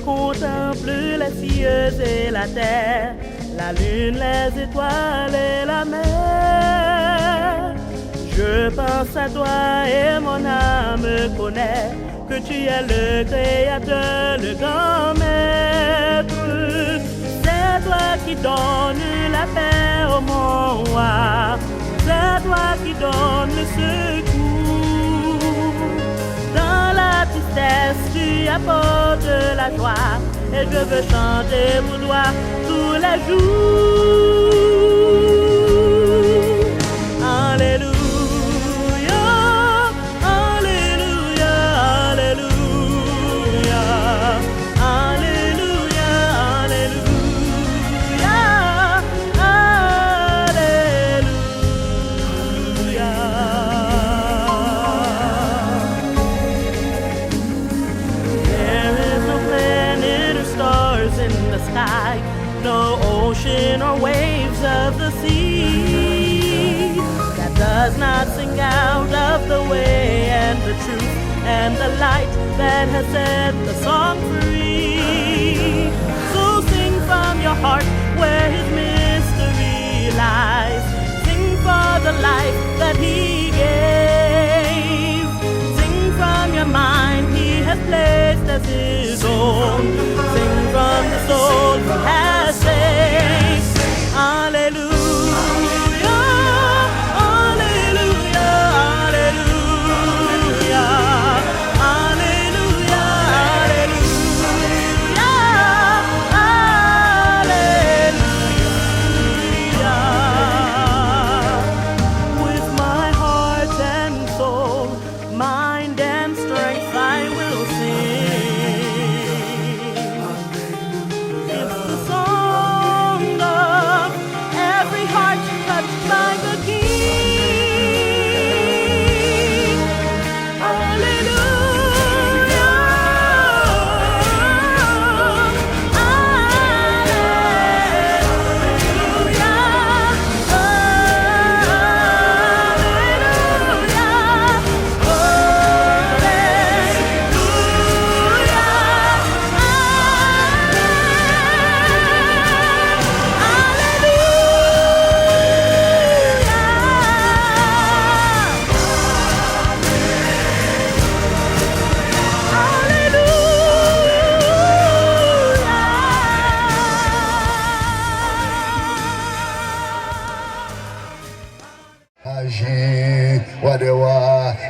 contemple les cieux et la terre, la lune, les étoiles et la mer. Je pense à toi et mon âme connaît que tu es le créateur, le grand maître. C'est toi qui donnes la paix au monde, c'est toi qui donnes le secours. Dans la tristesse, tu apportes la joie, et je veux chanter pour toi tous les jours. Alléluia. Or waves of the sea that does not sing out of the way and the truth and the light that has set the song free. So sing from your heart where his mystery lies. Sing for the life that he gave. Sing from your mind he has placed as his own. Sing from the soul he has saved. Hallelujah, hallelujah, hallelujah, hallelujah, hallelujah. With my heart and soul, mind and strength, I will sing. It's the song of every heart touched by the King. Hallelujah,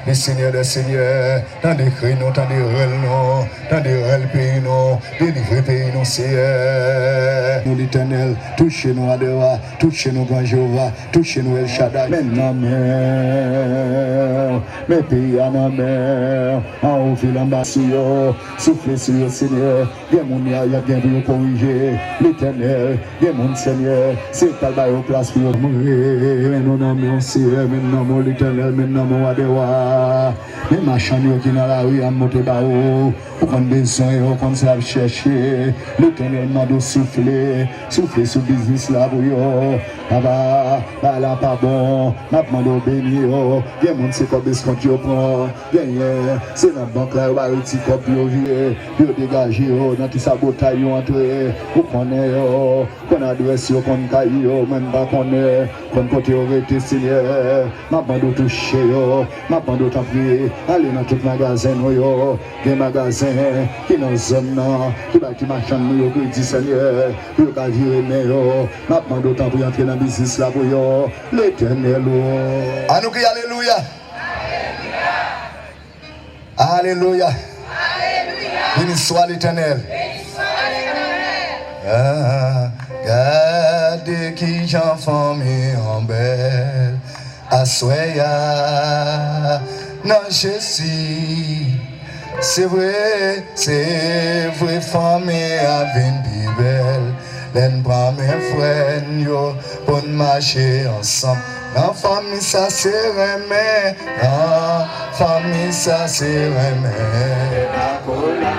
les seigneurs des seigneurs, dans des cris nous, dans des rêles nous, dans des rêles pays nous, délivrer pays nous, Seigneur. Nous l'Éternel, touchez-nous à Dewa, touchez-nous grand Jéhovah, touchez-nous El Shaddai. Maintenant, mer, mes pays à la mer, en haut, fil en bas, soufflez sur le Seigneur, bien mon ya, il y a bien pour corriger. L'Éternel, bien mon Seigneur, c'est pas la place pour mourir. Maintenant, mon Seigneur, maintenant, mon l'Éternel, maintenant, mon Adewa. Mais ma chambre qui dans la rue à monter bas-haut, pour qu'on besoin, qu'on se chercher, l'Éternel m'a de souffler sur le business là pour yo. Papa, là pas bon, m'a demandé béni yo. Bien mon c'est quoi ce qu'on tu prend, bien c'est la banque là, va retirer copie yo, yo dégager yo, dans tout ça bataille yo entrer, pour qu'on yo, qu'on adresse yo, qu'on caille yo, même pas qu'on est, qu'on côté au rete Seigneur, m'a demandé toucher yo, m'a demandé t'appuyer, aller dans tout magasin yo, des magasins qui dans zone là, qui bâti machin yo, qui dit Seigneur, yo ka virer mais yo, m'a demandé t'appuyer entrer dans business là pour yo, l'Éternel. À nous crier alléluia. Alléluia. Béni soit l'Éternel. Gardez qui j'en famille en belle, assoya, non je suis. C'est vrai, famille a une belle. L'en prend mes frères, yo, pour marcher ensemble. La famille, ça c'est remè. La famille, ça c'est remè. La cola,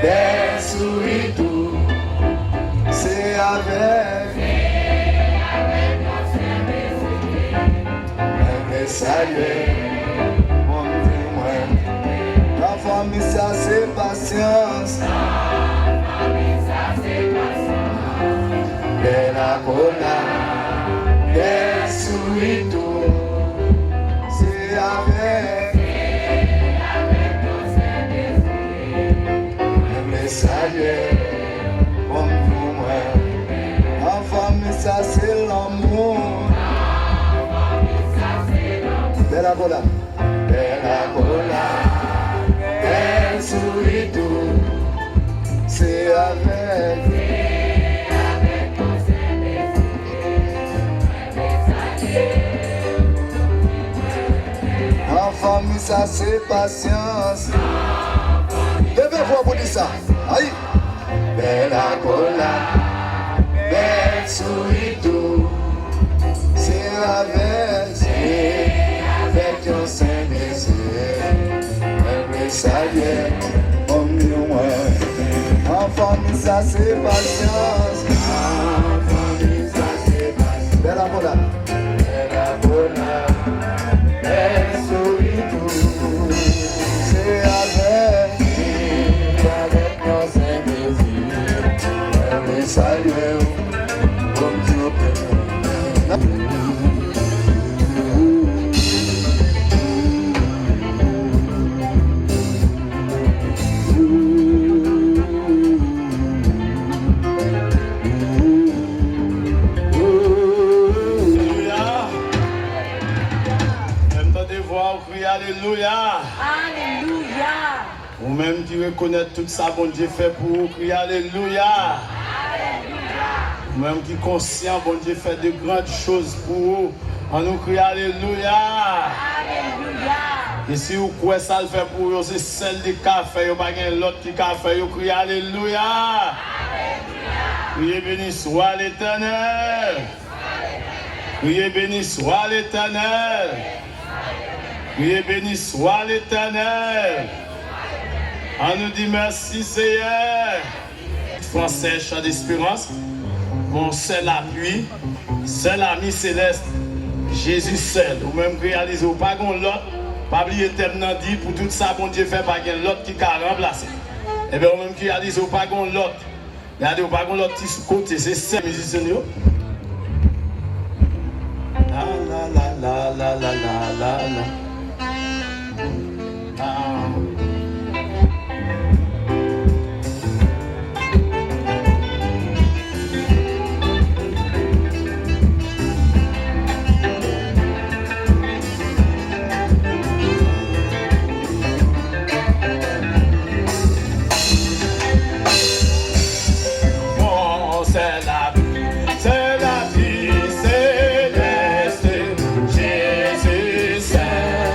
des souris tout. C'est avec la famille. Mais ça y est, mon témoin. La famille, ça c'est patience. Bella cola, bel surito, c'est avec ton Saint-Esprit, le messager, comme pour moi. Enfant, mais ça c'est l'amour. Bella cola, bel surito, c'est avec ton Saint-Esprit. Enfant, mais ça c'est patience. Levez-vous pour dire ça. Aïe. Bella cola, bel surito, c'est avec ton Saint-Esprit, un messager, comme moi. Enfant, ça c'est patience. Enfant, ça c'est patience. Bella cola, bel surito, c'est avec ton Saint-Esprit, un messager, comme Dieu. Alléluia. Alléluia. Ou même qui reconnaît tout ça, bon Dieu fait pour vous, crier Alléluia. Ou même qui est conscient, bon Dieu fait de grandes choses pour vous, on nous crie Alléluia. Alléluia. Et si vous croyez ça le fait pour vous, c'est celle du café, vous n'avez pas l'autre qui café, vous criez Alléluia. Criez béni soit l'Éternel. Criez béni soit l'Éternel. Criez béni soit l'Éternel. On nous dit merci Seigneur. Français, chant d'espérance. Mon seul appui, seul ami céleste, Jésus seul. Ou même réaliser ou pas l'autre, pas oublier tellement dit pour tout ça, bon Dieu fait pas l'autre qui a remplacé. Et bien ou même réaliser ou pas l'autre. Regardez ou pas l'autre qui sous côté, c'est ça musiciens. La la la la la la la la. Bon, c'est la vie céleste, Jésus c'est.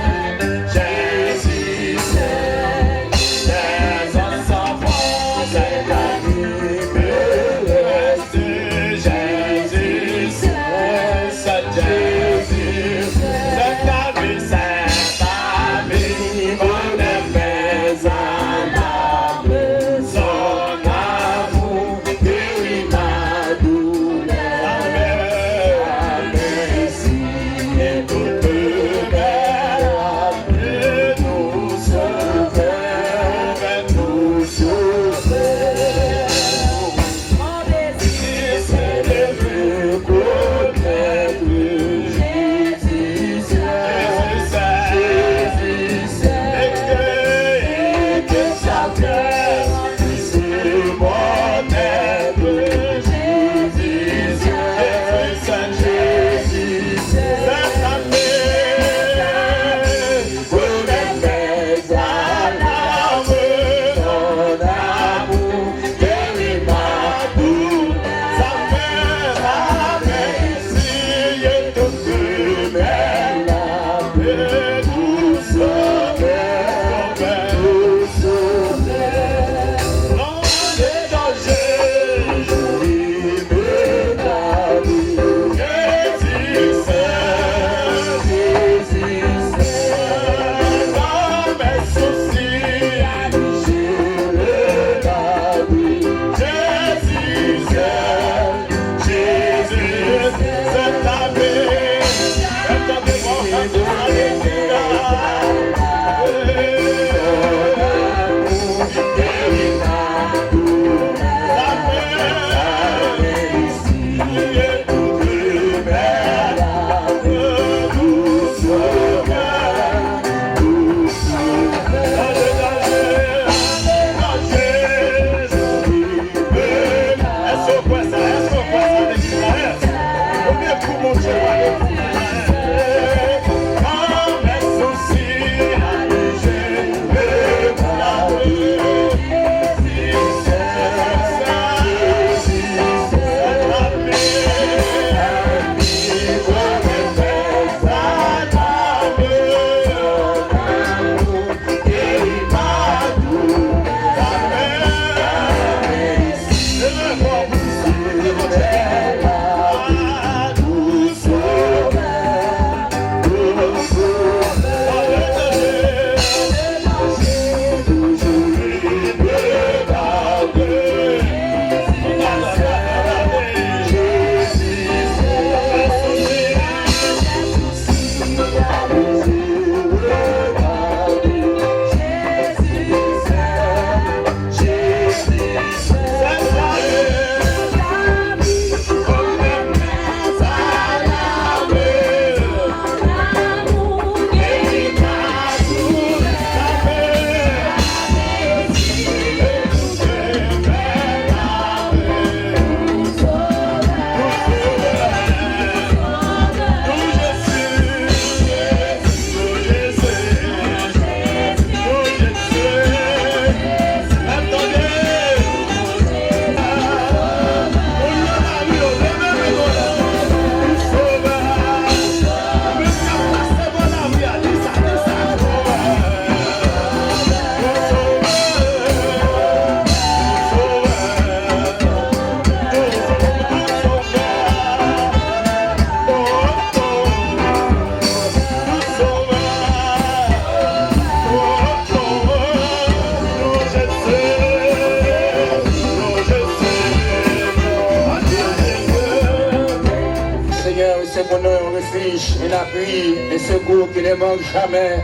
refuge, un appui, un secours qui ne manque jamais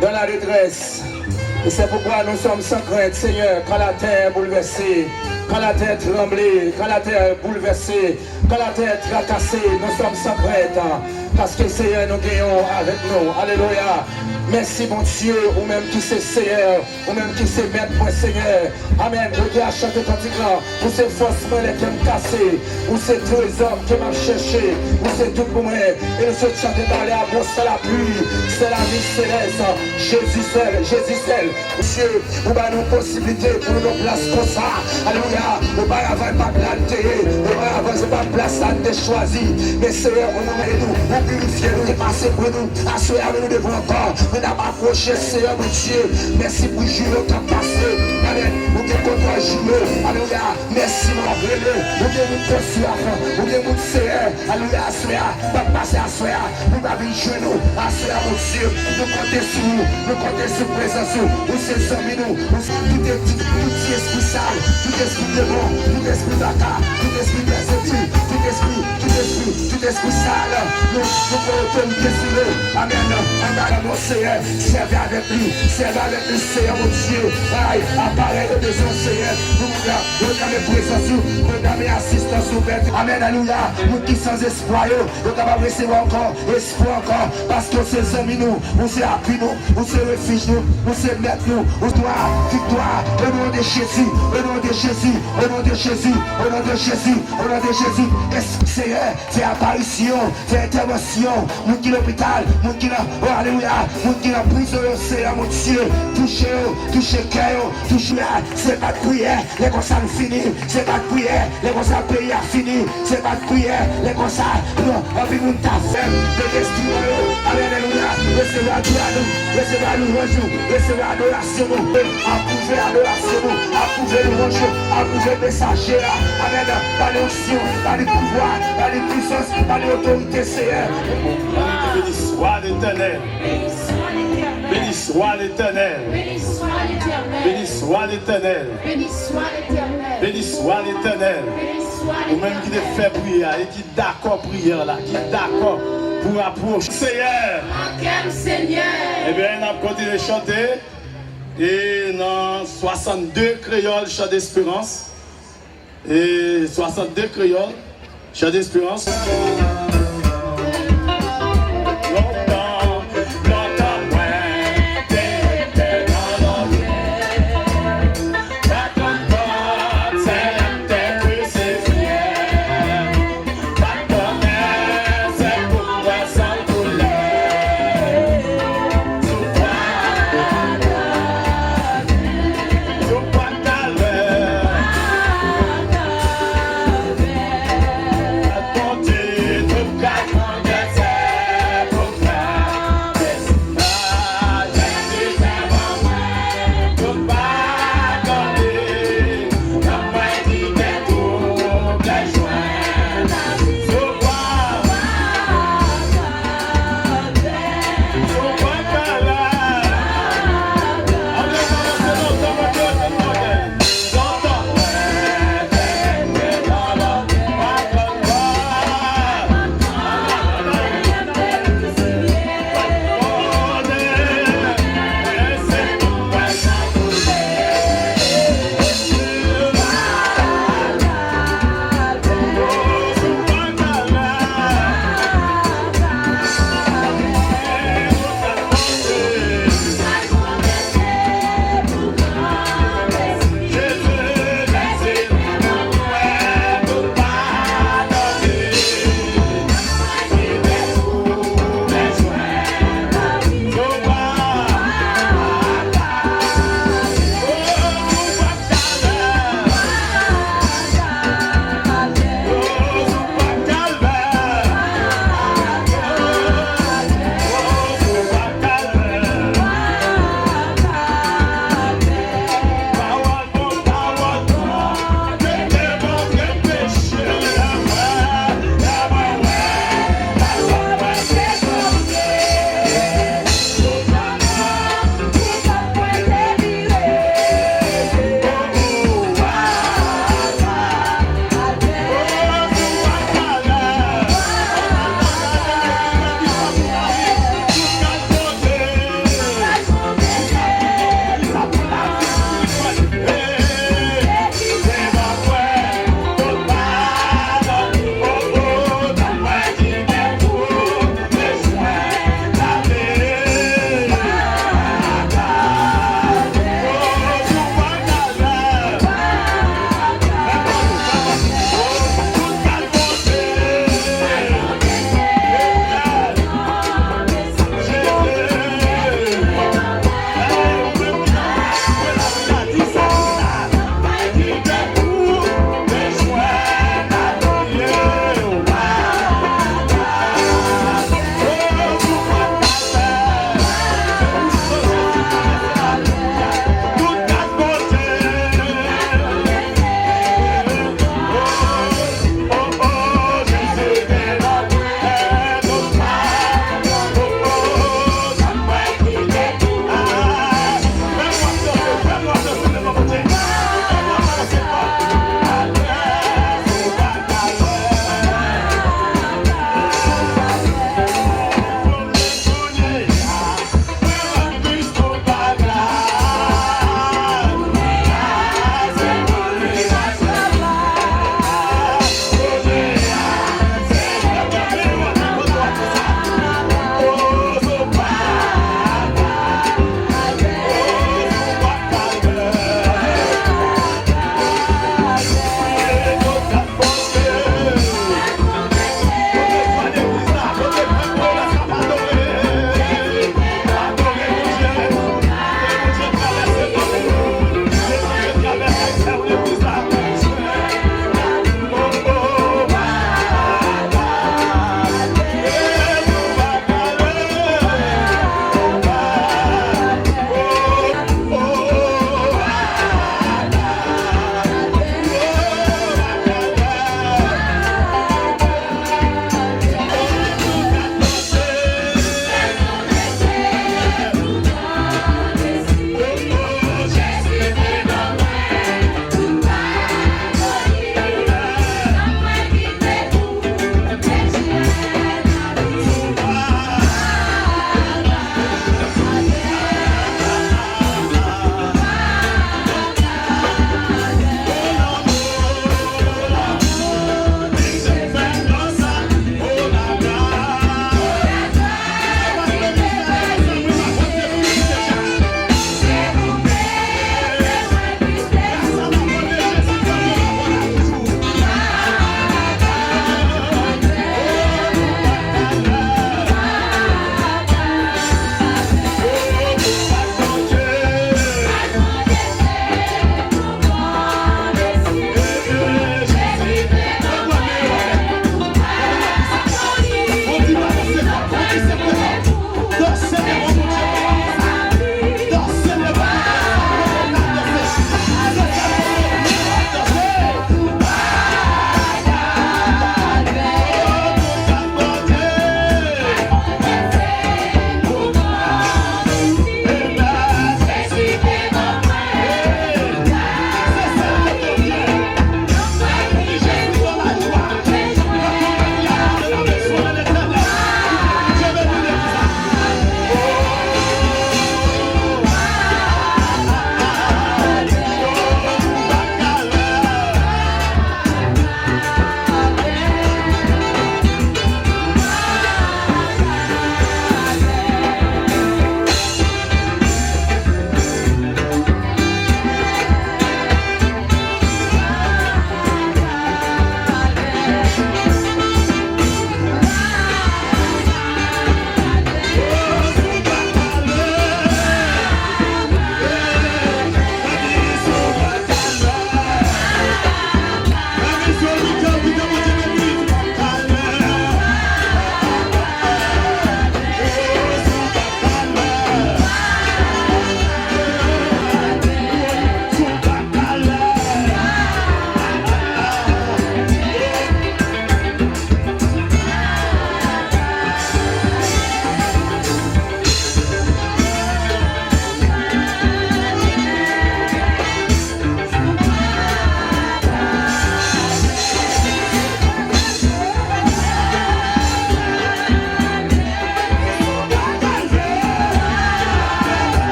dans la détresse. Et c'est pourquoi nous sommes sans crainte, Seigneur, quand la terre est bouleversée, quand la terre tremble, quand la terre est bouleversée, quand la terre est tracassée, nous sommes sans crainte. Parce que Seigneur, nous gagnons avec nous. Alléluia. Merci mon Dieu, ou même qui c'est Seigneur, ou même qui c'est Maître, mon Seigneur. Amen. Vous qui a chanté cantique là, ou c'est forcément les qui me cassé, ou c'est tous les hommes qui m'ont cherché, ou c'est tout pour moi. Et nous sommes chantés dans les amours, c'est la pluie, c'est la vie céleste. Jésus seul, Jésus seul. Monsieur, vous avez nos possibilités pour nous placer comme ça. Alléluia. Vous n'avez pas planté, vous n'avez pas place à te choisir. Mais Seigneur, on nous nous, on purifie nous, dépasser pour nous, assurer avec nous devant encore. On a approché, Seigneur, mon Dieu. Merci pour jurer qui a passé. Amen. Vous avez contre jurer. Alléluia. Merci, mon frère. Vous avez nous construire. Vous avez nous Seigneur. Alléluia. Assurer. Pas passer à soir. Vous avez joué nous. Assurer, mon Dieu. Nous comptons sur vous. Nous comptons sur présence. Vous ces amis, nous. Tout esprit sale. Tout esprit de bon. Tout esprit d'attaque. Tout esprit persécuté. Tout esprit sale. Nous pouvons te décider. Amen. Amen. Mon Seigneur, servez avec lui, Seigneur, mon Dieu. Aïe, appareil de besoin, Seigneur. Nous regardez présence, nous regardez assistance ouverte. Amen, alléluia. Nous qui sans espoir, nous avons recevoir encore, espoir encore. Parce que c'est amis nous, c'est appui nous, c'est refuge nous, c'est maître nous. Victoire, au nom de Jésus, au nom de Jésus, au nom de Jésus, au nom de Jésus, au nom de Jésus. Seigneur, fais apparition, fais intervention. Nous qui l'hôpital, nous qui alléluia. Vous qui la prison, Seigneur, mon Dieu, touchez cœur, touchez, c'est pas de prière, les constats finis, c'est pas de prière, les constats pays a fini, c'est pas de prière, les constats, non, on vit une tafemme, de destruire, alléluia, recevez à nous, recevez adoration, approuvez adoration, approuvez louange, approuvez messager, amen, par l'onction, par le pouvoir, par les puissances, par l'autorité, Seigneur. Béni soit l'Éternel. Béni soit l'Éternel. Béni soit l'Éternel. Béni soit l'Éternel. Béni soit l'Éternel. Béni soit l'Éternel. Béni soit Ou même qui te fait prière et qui d'accord prière là, qui d'accord pour approcher Seigneur. Quel Seigneur. Eh bien, on a continué de chanter. Et dans 62 créoles, chant d'espérance. Et 62 créoles, chant d'espérance. Amen.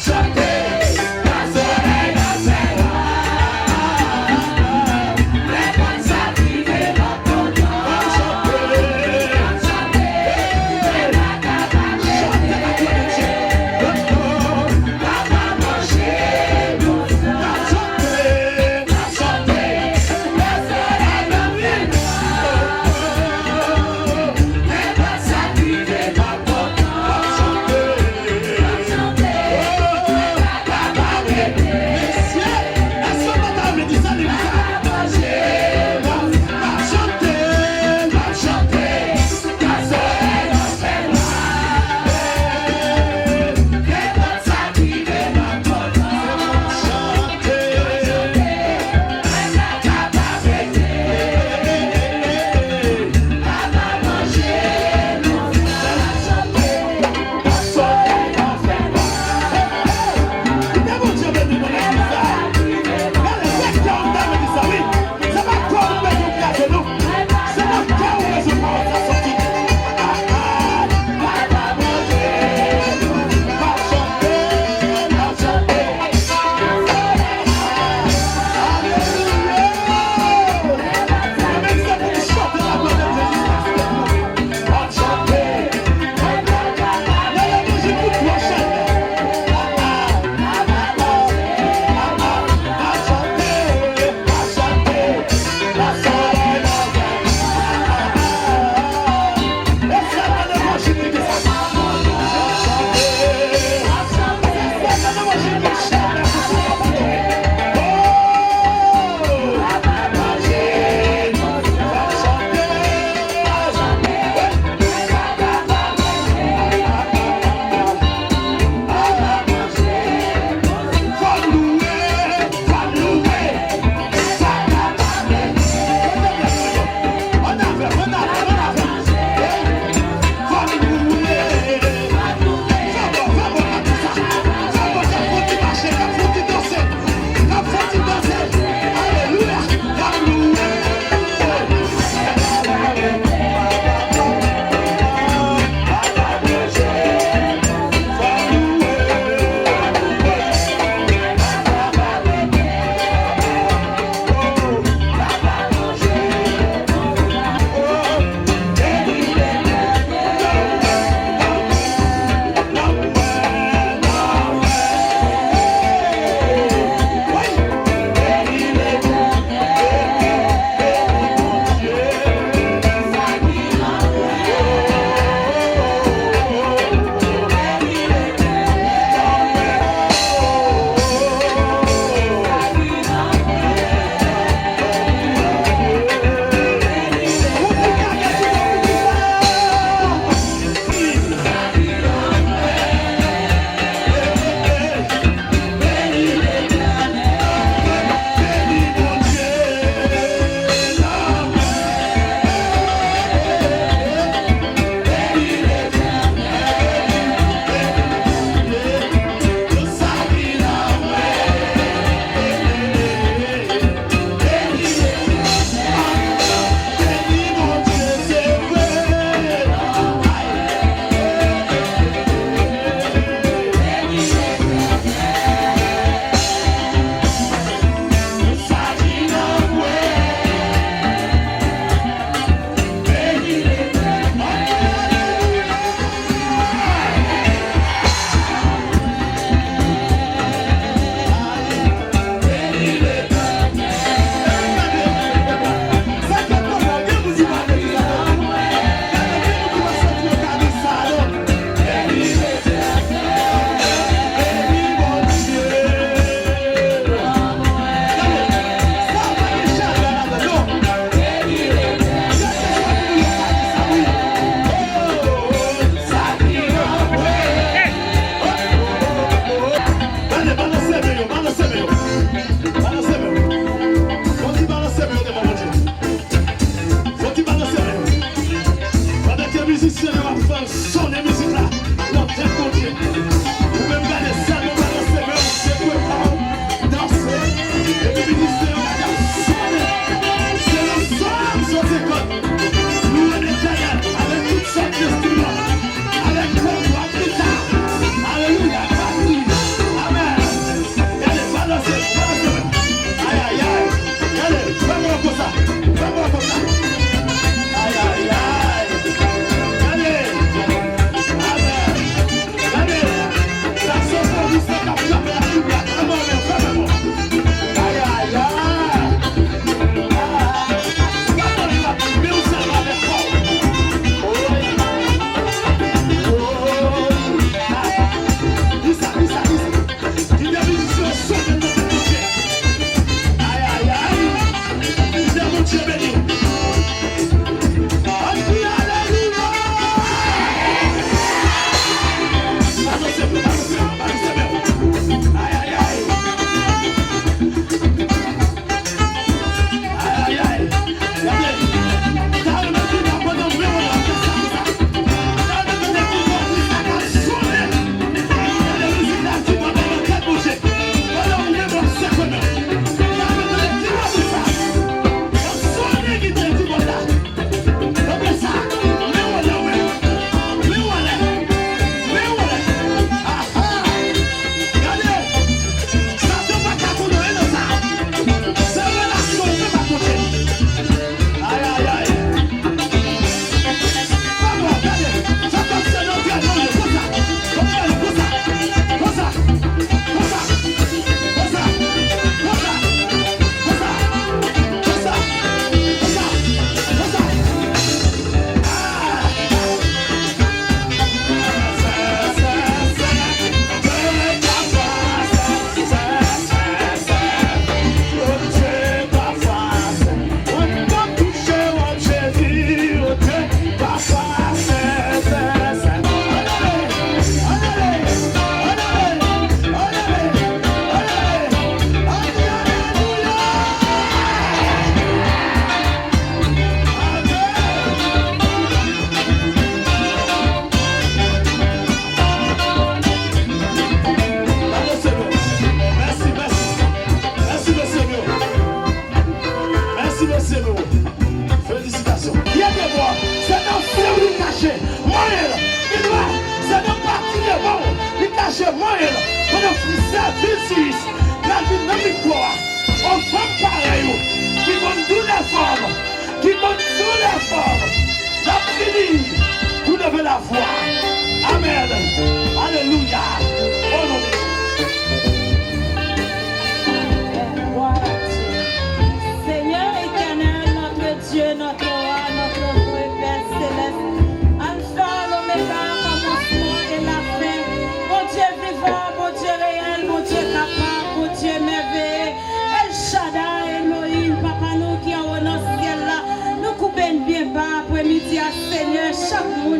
Chanter,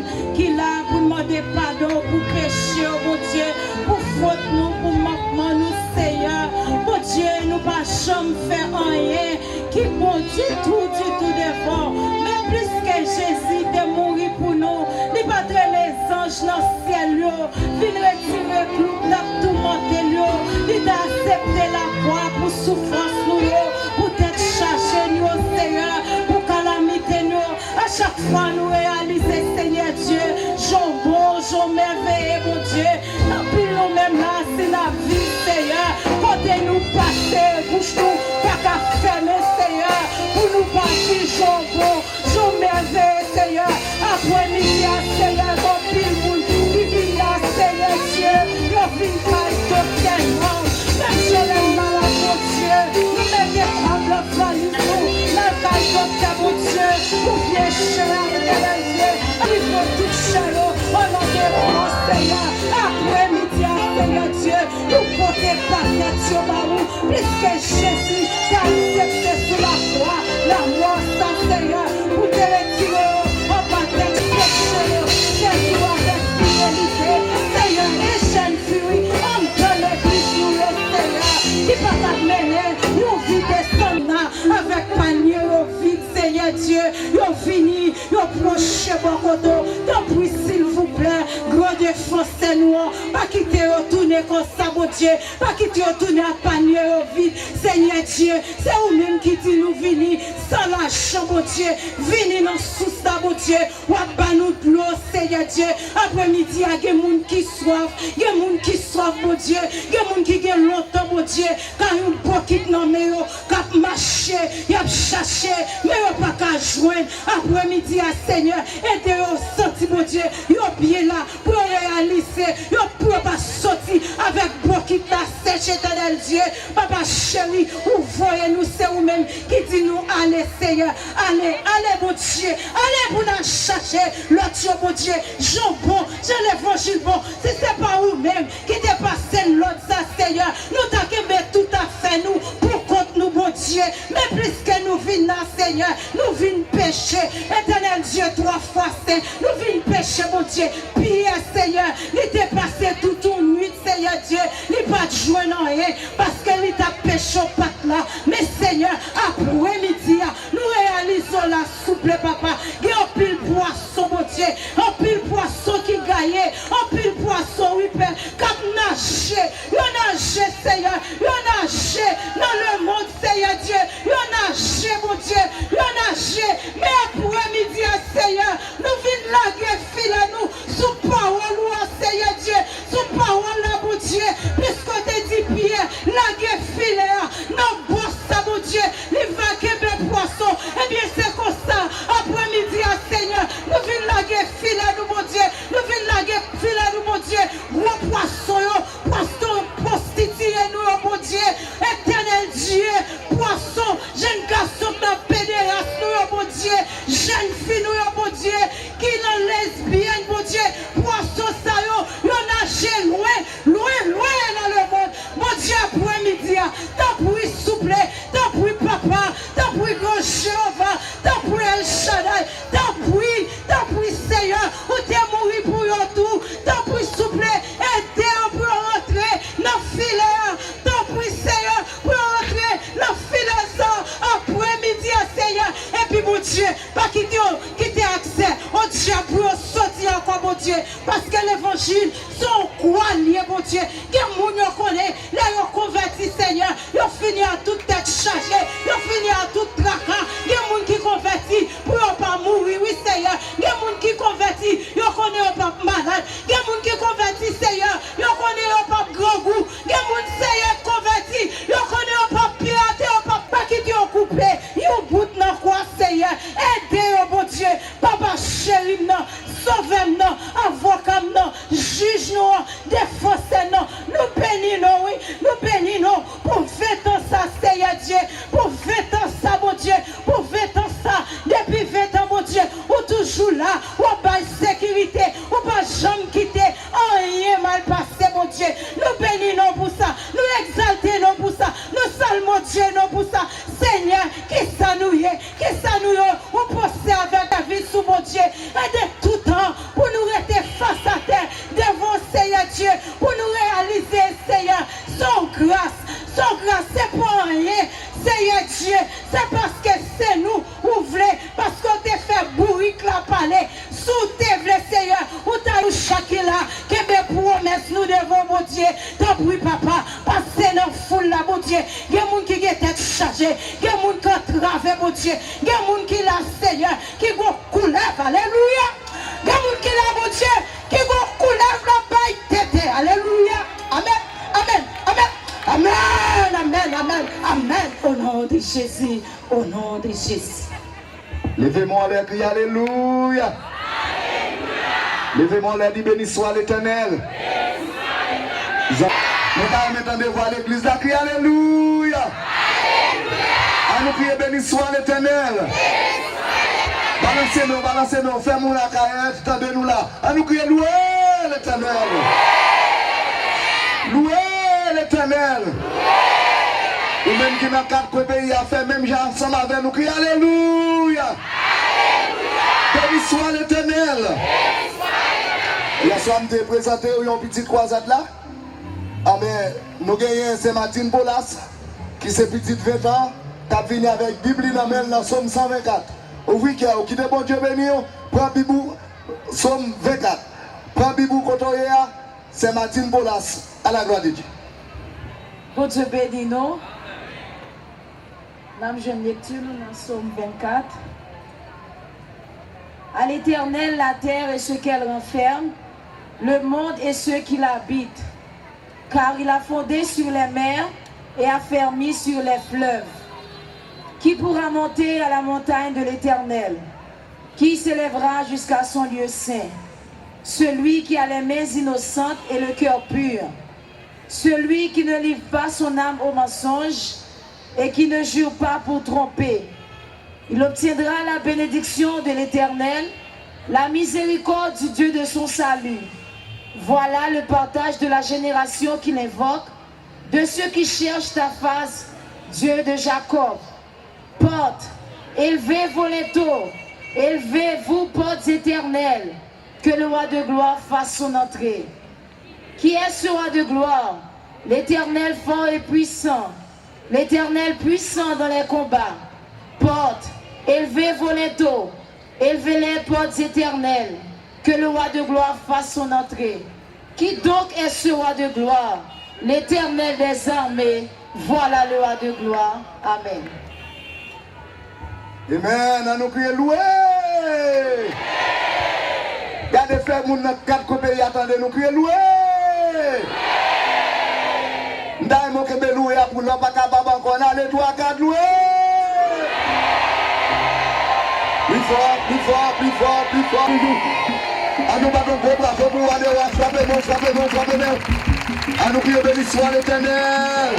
monde qui là pour demander pardon pour péché, mon Dieu, pour faute nous, pour manquement nous, Seigneur. Mon Dieu, nous pas jamais faire rien qui bon du tout devant. Mais plus que Jésus de mourir pour nous, il pas les anges dans le ciel, viennent retirer clou, tout monter, il a accepté la croix pour souffrance nous, pour être chargé nous, Seigneur, pour calamité nous. À chaque fois nous réaliser, Seigneur Dieu, jambon, merveille, mon Dieu, et puis nous-mêmes là, c'est la vie, Seigneur, quand nous passer, bouche nous, pas qu'à fermer, Seigneur, pour nous passer jambon, merveille, Seigneur, après-midi, Seigneur, mon pile monde, qui vit là, Seigneur Dieu, le vin caille tellement, même je l'aime malade, mon Dieu, nous mettons des femmes, le famille, la caille mon Dieu, pour bien cher, Dieu, il faut tout chalot, au nom de France, Seigneur, après-midi, Seigneur Dieu, nous porter protection par vous, puisque Jésus t'a accepté sous la croix, la mort sans Seigneur, pour te retirer, en bataille, c'est toi avec fidélité, Seigneur, et jeune furie, en donne l'église, nous le Seigneur, qui va t'amener, nous vider son âme, avec panier au vide, Seigneur Dieu, nous fini, nous proche bon côté, donc puis s'il vous plaît, gros défense nous, pas quitter retourner comme ça, mon Dieu, pas quitter retourner à panier au vide, Seigneur Dieu, c'est vous-même qui dit nous venir, sans l'argent, mon Dieu, venir dans sous ça, mon Dieu, ou à nous de l'eau, Seigneur Dieu, après-midi, il y a des gens qui soivent, il y a des gens qui soivent, mon Dieu, il y a des gens qui ont longtemps, mon Dieu, quand ils ont quitte dans mes eaux, quand marché, ils ont cherché, mais ils n'ont pas qu'à joindre, après-midi, Seigneur, aidez-vous, senti, mon Dieu, ils ont bien là, pour réaliser, ils ont pour pas sortir avec beaucoup qui t'a séché, éternel Dieu, papa chéri, ouvrez-nous, c'est vous-même qui dit nous, allez, Seigneur, allez, mon Dieu, allez pour nous chercher l'autre, mon Dieu, jambon, j'ai l'évangile bon, si c'est pas vous-même qui dépassez l'autre, ça, Seigneur, nous t'accueillons tout à fait, nous, pour contre nous, mon Dieu, mais plus que nous venons, Seigneur, nous venons pécher, éternel Dieu, 3 fois saint, nous venons pécher, mon Dieu, pire, Seigneur, il t'est passé toute une nuit, Seigneur Dieu, il pas de joie non rien, parce que il t'a péché au patte là, mais Seigneur, après-midi, nous réalisons la souple, papa, il y a un pile poisson, mon Dieu, un pile poisson qui gagne, un pile poisson, oui, père, cap nager, il nager, Seigneur, il nager dans le monde, Seigneur Dieu, il nager, mon Dieu, il nager, mais après-midi, Seigneur, nous venons laguer fil à nous, sous parole, Seigneur Dieu, sous parole, mon Dieu, puisque tu dis Pierre, laguer fil non, bon, ça, mon Dieu, les vagues de poissons, eh bien, c'est comme ça, après-midi, Seigneur, nous venons laguer fil à nous, mon Dieu, nous venons laguer fil à nous, mon Dieu, gros poisson, prostitué, nous, mon Dieu, éternel Dieu, poisson, jeune garçon, dans pédérace, nous, mon Dieu, jeune fille, nous, mon Dieu, qui est lesbienne, mon Dieu, poisson, ça, yo, nage loin dans le monde, mon Dieu, après-midi, tant pour souple, tant pour papa, tant pour grand Jéhovah, tant pour El Shaddai, tant pour Seigneur, où t'es mouru pour eux tout, tant pour souple, aidez pour rentrer dans le filet, tant pour Seigneur, pour rentrer dans le filet, ça, après-midi, Seigneur, et puis mon Dieu, pas quitter accès, au Dieu, pour sortir encore, mon Dieu, parce que l'évangile, son quoi lié, mon Dieu, que moun yo connaît, là yo converti, Seigneur, yo fini à toute tête chargée, yo fini à tout tracas, il y a moun qui converti pour yo pas mourir, oui, Seigneur, il y a moun qui converti, yo connaît yo pas malade, il y a moun qui converti, Seigneur, yo connaît yo pas grand goût, il y a moun, Seigneur, converti, yo connaît yo pas piraté, yo pas quitter yo coupé, yo bout dans quoi, Seigneur, aidez yo, mon Dieu, papa chéri, non, sauvez-nous, avocat-nous, juge-nous, défense-nous, nous bénissons, oui, nous bénissons pour faire ça, Seigneur Dieu, pour faire ça, mon Dieu, pour faire ça, depuis 20 ans, mon Dieu, ou toujours là, ou pas sécurité, ou pas jamais quitter, rien mal passé, mon Dieu, nous bénissons pour ça, nous exaltons pour ça, nous saluons Dieu pour ça, Seigneur, qui ça nous est, ou passer avec la vie sous mon Dieu, et de tout temps, Dieu. Il y a des gens qui travers, mon Dieu. Il y a des gens qui la Seigneur, qui vont couler. Alléluia. Il y a des gens qui la, mon Dieu, qui vont couler la paille tête. Alléluia. Amen. Amen. Amen. Amen. Amen. Amen. Amen. Au nom de Jésus. Au nom de Jésus. Levez-moi les cris, alléluia. Levez-moi les dit béni soit l'Éternel. Nous allons maintenant voir l'église là, crie alléluia. À nous crier béni soit l'Éternel. Balancez-nous, balancez-nous, fermons la carrière, tendez-nous là. À nous crier louer l'Éternel. Louer l'Éternel. Ou même qui n'a quatre pays à faire, même gens ensemble avec nous, crier alléluia. Béni soit l'Éternel. Hier soir, je vous ai présenté une petite croisade là. Amen. Nous gagnons Saint-Martin Bolas, qui est petite 20 ans, qui a venu avec la Bible dans le Somme 124. Ouvrez qui est bon Dieu béni, prends la Bible, Somme 24. Prends la Bible, Saint-Martin Bolas, à la gloire de Dieu. Bon Dieu béni nous. Nous avons une lecture dans Somme 24. À l'Éternel, la terre et ce qu'elle renferme, le monde et ceux qui l'habitent. Car il a fondé sur les mers et a fermé sur les fleuves. Qui pourra monter à la montagne de l'Éternel? Qui s'élèvera jusqu'à son lieu saint? Celui qui a les mains innocentes et le cœur pur. Celui qui ne livre pas son âme au mensonge et qui ne jure pas pour tromper. Il obtiendra la bénédiction de l'Éternel, la miséricorde du Dieu de son salut. Voilà le partage de la génération qu'il invoque, de ceux qui cherchent ta face, Dieu de Jacob. Portes, élevez vos linteaux, élevez-vous, portes éternelles, que le roi de gloire fasse son entrée. Qui est ce roi de gloire? L'Éternel fort et puissant, l'Éternel puissant dans les combats. Portes, élevez vos linteaux, élevez les portes éternelles, que le roi de gloire fasse son entrée. Qui donc est ce roi de gloire? L'Éternel des armées, voilà le roi de gloire. Amen. Amen, à nous crier louer. Gardez frère, mon quatre copains, attendez, nous crier louer. D'ailleurs, que be louer pour l'homme pas capable encore, allez 3 4 louer. Plus fort, plus fort, plus fort, plus fort. À nous battons pour bravo pour aller voir, frappez-nous, frappez-nous, frappez-nous. À nous crier béni soit l'Éternel.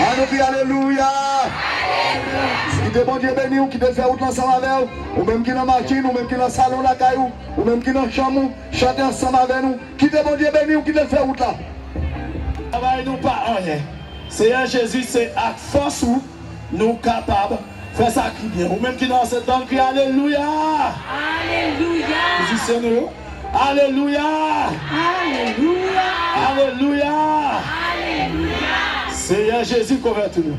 À nous crier alléluia. Qui te bon Dieu béni ou qui te fait autre ensemble avec ou même qui dans la machine, ou même qui dans le salon la caillou, ou même qui dans la chambre, chanter ensemble avec nous. Qui te bon Dieu béni ou qui te fait autre là. Travail nous pas rien. Seigneur Jésus, c'est à force où nous capables de faire ça qui bien. Ou même qui dans cette temps qui alléluia. Alléluia. Positionnez-vous. Alléluia. Alléluia. Alléluia. Alléluia. Seigneur Jésus, convertis-nous.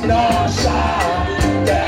No,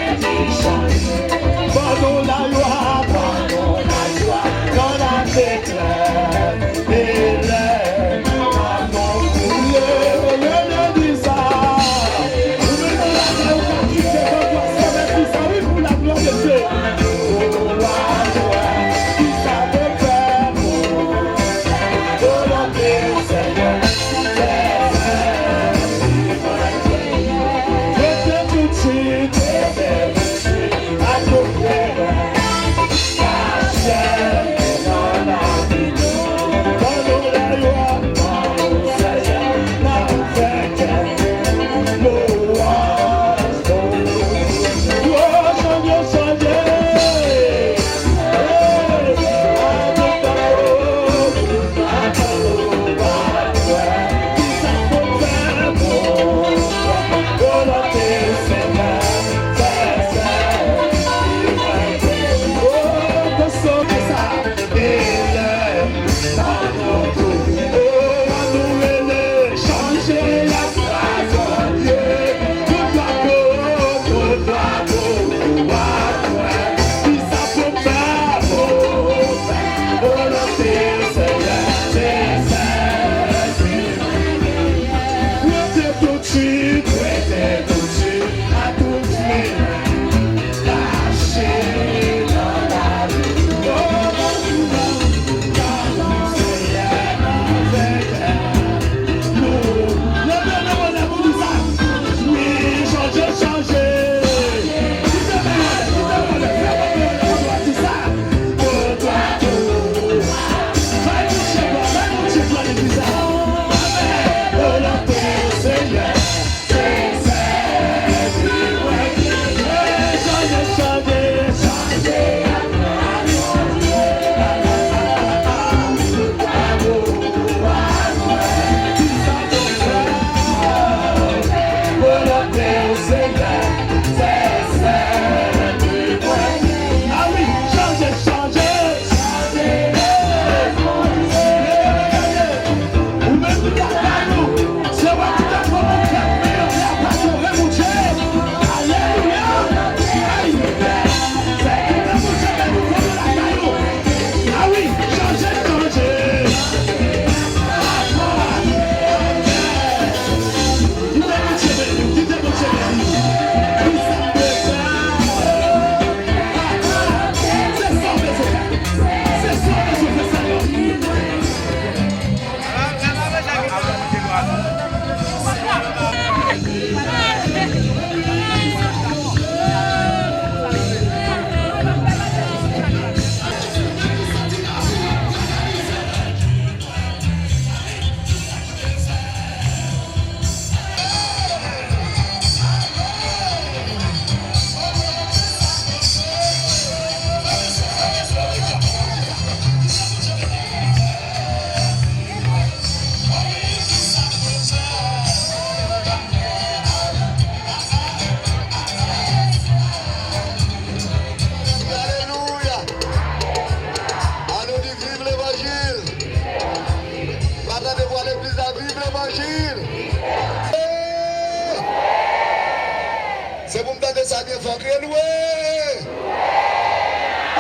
savez ça bien, faut crier loué.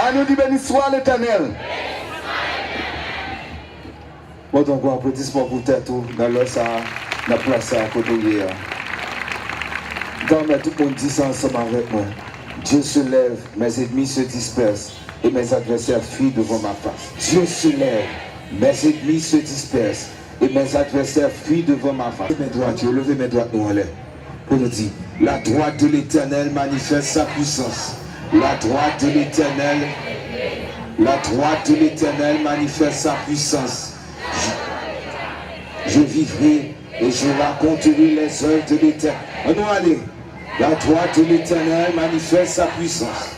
À nous dit béni soit l'Éternel. Bon, donc, on applaudissement pour tête dans le ça, la place à côté hier. Quand tout le monde dit ça ensemble avec moi, Dieu se lève, mes ennemis se dispersent et mes adversaires fuient devant ma face. Dieu se lève, mes ennemis se dispersent et mes adversaires fuient devant ma face. Levez mes droites nous en l'air. Pour nous dire, la droite de l'Éternel manifeste sa puissance. La droite de l'Éternel, manifeste sa puissance. Je vivrai et je raconterai les œuvres de l'Éternel. On nous aller. La droite de l'Éternel manifeste sa puissance.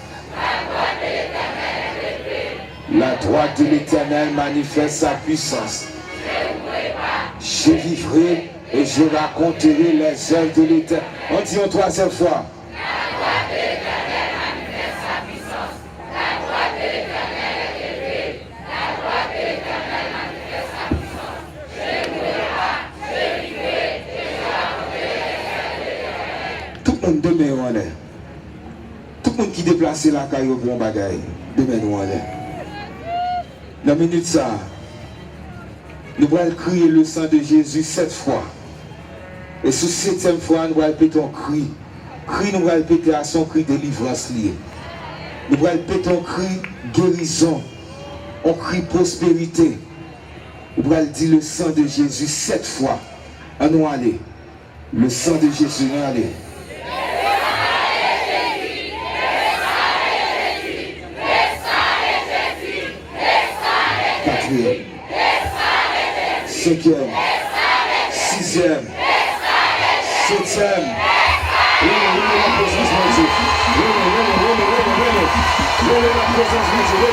La droite de l'Éternel manifeste sa puissance. Je vivrai et je raconterai les œuvres de l'Éternel. On dit une troisième fois. La droite de l'Éternel manifeste sa puissance. La droite de l'Éternel est élevée. La droite de l'Éternel manifeste sa puissance. Je vivrai et je raconterai les œuvres de l'Éternel. Tout le monde demeure en l'air. Tout le monde qui déplace la caillou pour un bagaille, demeure en l'air. Dans la minute ça, nous allons crier le sang de Jésus 7 fois. Et sous 7e fois, nous allons péter un cri. Cri, nous allons péter à son cri délivrance lié. Nous allons péter un cri guérison. Un cri prospérité. Nous allons dire le sang de Jésus 7 fois. À nous aller. Le sang de Jésus, nous allons. Quatrième. Cinquième. Sixième. Septième. La présence de Dieu. La présence de Dieu.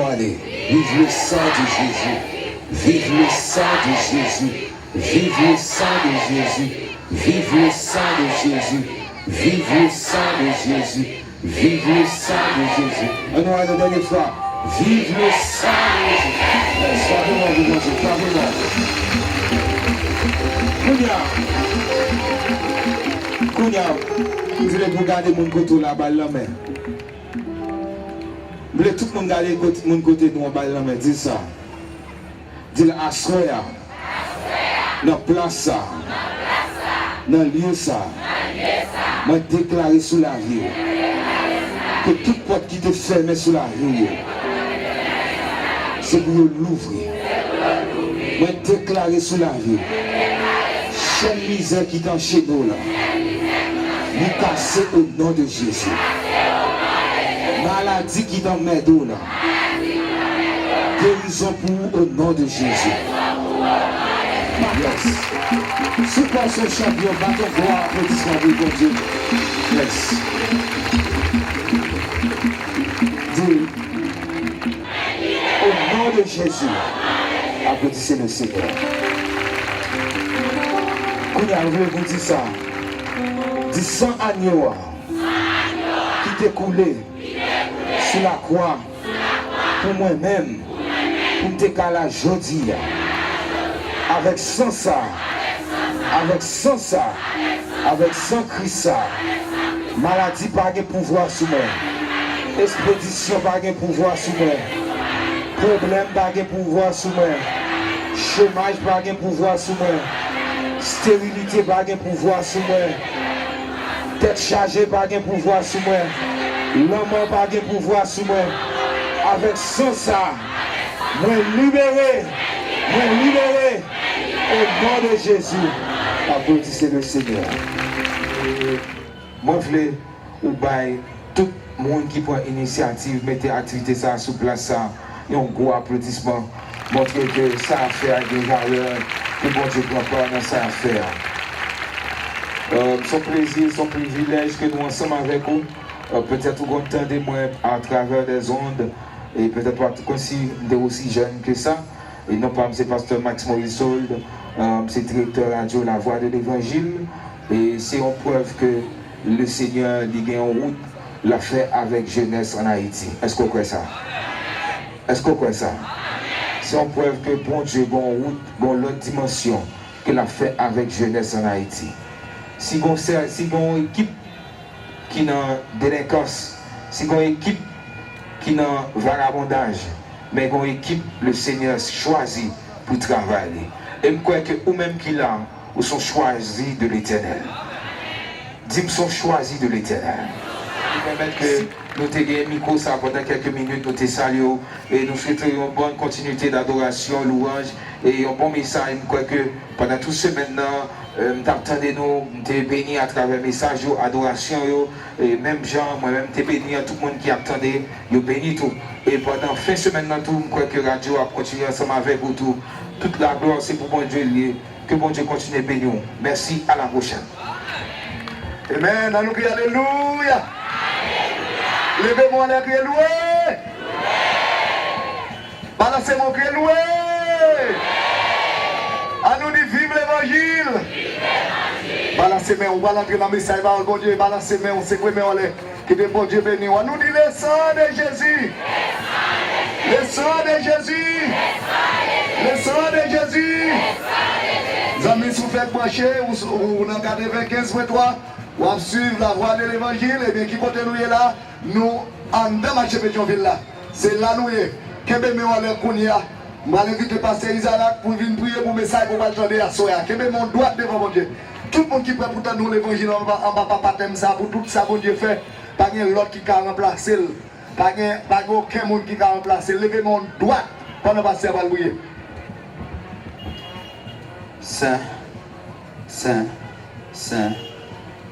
Allez, vive le sang de Jésus. Vive le sang de Jésus. Vive le sang de Jésus. Vive le sang de Jésus. Vive le sang de Jésus. Vive le sang de Jésus. On va la dernière fois. Vive le sang de Jésus. Sois-moi, Dieu, sois-moi. Kounia, vous voulez vous garder mon côté là, balle la main. Vous voulez tout le monde garder mon côté de mon balle la main. Dis ça. Dis-le à Soya. Dans la place ça. Dans le lieu ça. Je déclare sous la vie que toute porte qui te ferme sous la vie, c'est pour l'ouvrir. Je déclare sous la vie. Chaque misère qui est en chez nous là, nous casser au nom de Jésus. Maladie qui est dans mes dos là, guérison pour au nom de Jésus. Yes. C'est quoi ce champion? Battons voir applaudissement pour ton Dieu. Yes. Dis, au nom de Jésus, applaudissez le Seigneur. Quand vous vous dites ça, dis 100 agneaux qui t'écoulaient sur la croix pour moi-même, pour me décaler aujourd'hui. Avec sans ça, avec sans ça, avec sans Christ, maladie pas de pouvoir sur moi, expédition pas de pouvoir sur moi, problème pas de pouvoir sur moi, chômage pas de pouvoir sur moi, stérilité pas de pouvoir sur moi, tête chargée pas de pouvoir sur moi, l'homme pas de pouvoir sur moi, avec sans ça, moi libéré. Au nom de Jésus, applaudissez le Seigneur. Moi, je voulais ou bail tout le monde qui prend initiative, mettez activité ça sous place ça, et un gros applaudissement, montrer que ça a fait des valeurs, que bon Dieu prend part dans ça à faire. Son plaisir, son privilège que nous ensemble avec vous, peut-être vous entendez moi à travers des ondes, et peut-être pas aussi jeune que ça. Et non pas, c'est pasteur Max Moïse-Solde, c'est directeur radio La Voix de l'Évangile. Et c'est une preuve que le Seigneur dit en route l'a fait avec jeunesse en Haïti. Est-ce qu'on croit ça? Est-ce qu'on croit ça? C'est en preuve que bon Dieu, bon route, bon l'autre dimension qu'il a fait avec jeunesse en Haïti. Si on équipe qui n'a délinquance, si on équipe qui n'a vagabondage, mais on équipe le Seigneur choisi pour travailler. Et je crois que vous-même qui là, vous sont choisis de l'Éternel. Dis-moi, sont choisis de l'Éternel. Permettre que nous te gagnions micro ça pendant quelques minutes, nous te saluons et nous souhaitons une bonne continuité d'adoration, louange et un bon message. Je crois que pendant tout ce maintenant, t'attendez nous, t'es béni à travers le message, adoration, et même Jean, moi-même, t'es béni à tout le monde qui attendait, yo béni tout. Et pendant fin semaine, tout, je crois que Radio a continué ensemble avec vous tout. Toute la gloire, c'est pour bon Dieu, que bon Dieu continue à bénir. Merci, à la prochaine. Amen, à nous crier Alléluia. Levez-moi les crier loué. Balancez mon crier loué. À nous dire vive l'évangile. Balancez main, on va l'entrer dans le message, bon Dieu, balancez main, on sait que que de bon Dieu béni. À nous dire le sang de Jésus. Le sang de Jésus. Le sang de Jésus. Les amis, si vous faites brancher, ou dans 95.3, ou à suivre la voie de l'évangile, et bien qui côté nous est là, nous en deux marchés Pétionville là. C'est là nous est. Kebe me on le kounia. Je vais inviter le pasteur Isaac pour venir prier pour le message pour attendre à soya. Kebe mon droit devant mon Dieu. Tout le monde qui peut pour nous l'évangile en bas papa t'aime ça pour tout ça bon Dieu fait. Pas de l'autre qui a remplacé. Pas aucun monde qui a remplacé. Levez mon droit pendant le pasteur va prier. Saint, Saint, Saint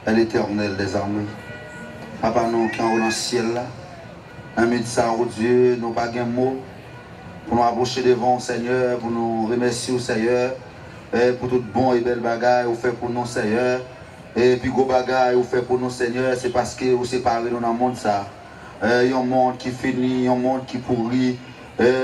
est l'Éternel des armées. Papa, nous qui sommes dans le ciel là, un médecin au Dieu, nous n'avons pas de mots pour nous approcher devant le Seigneur, pour nous remercier au Seigneur, et pour tout bon et belle bagaille vous fait pour nous, Seigneur. Et puis, gros bagaille vous fait pour nous, Seigneur, c'est parce que vous séparez nous dans le monde ça. Il y a un monde qui finit, un monde qui pourrit.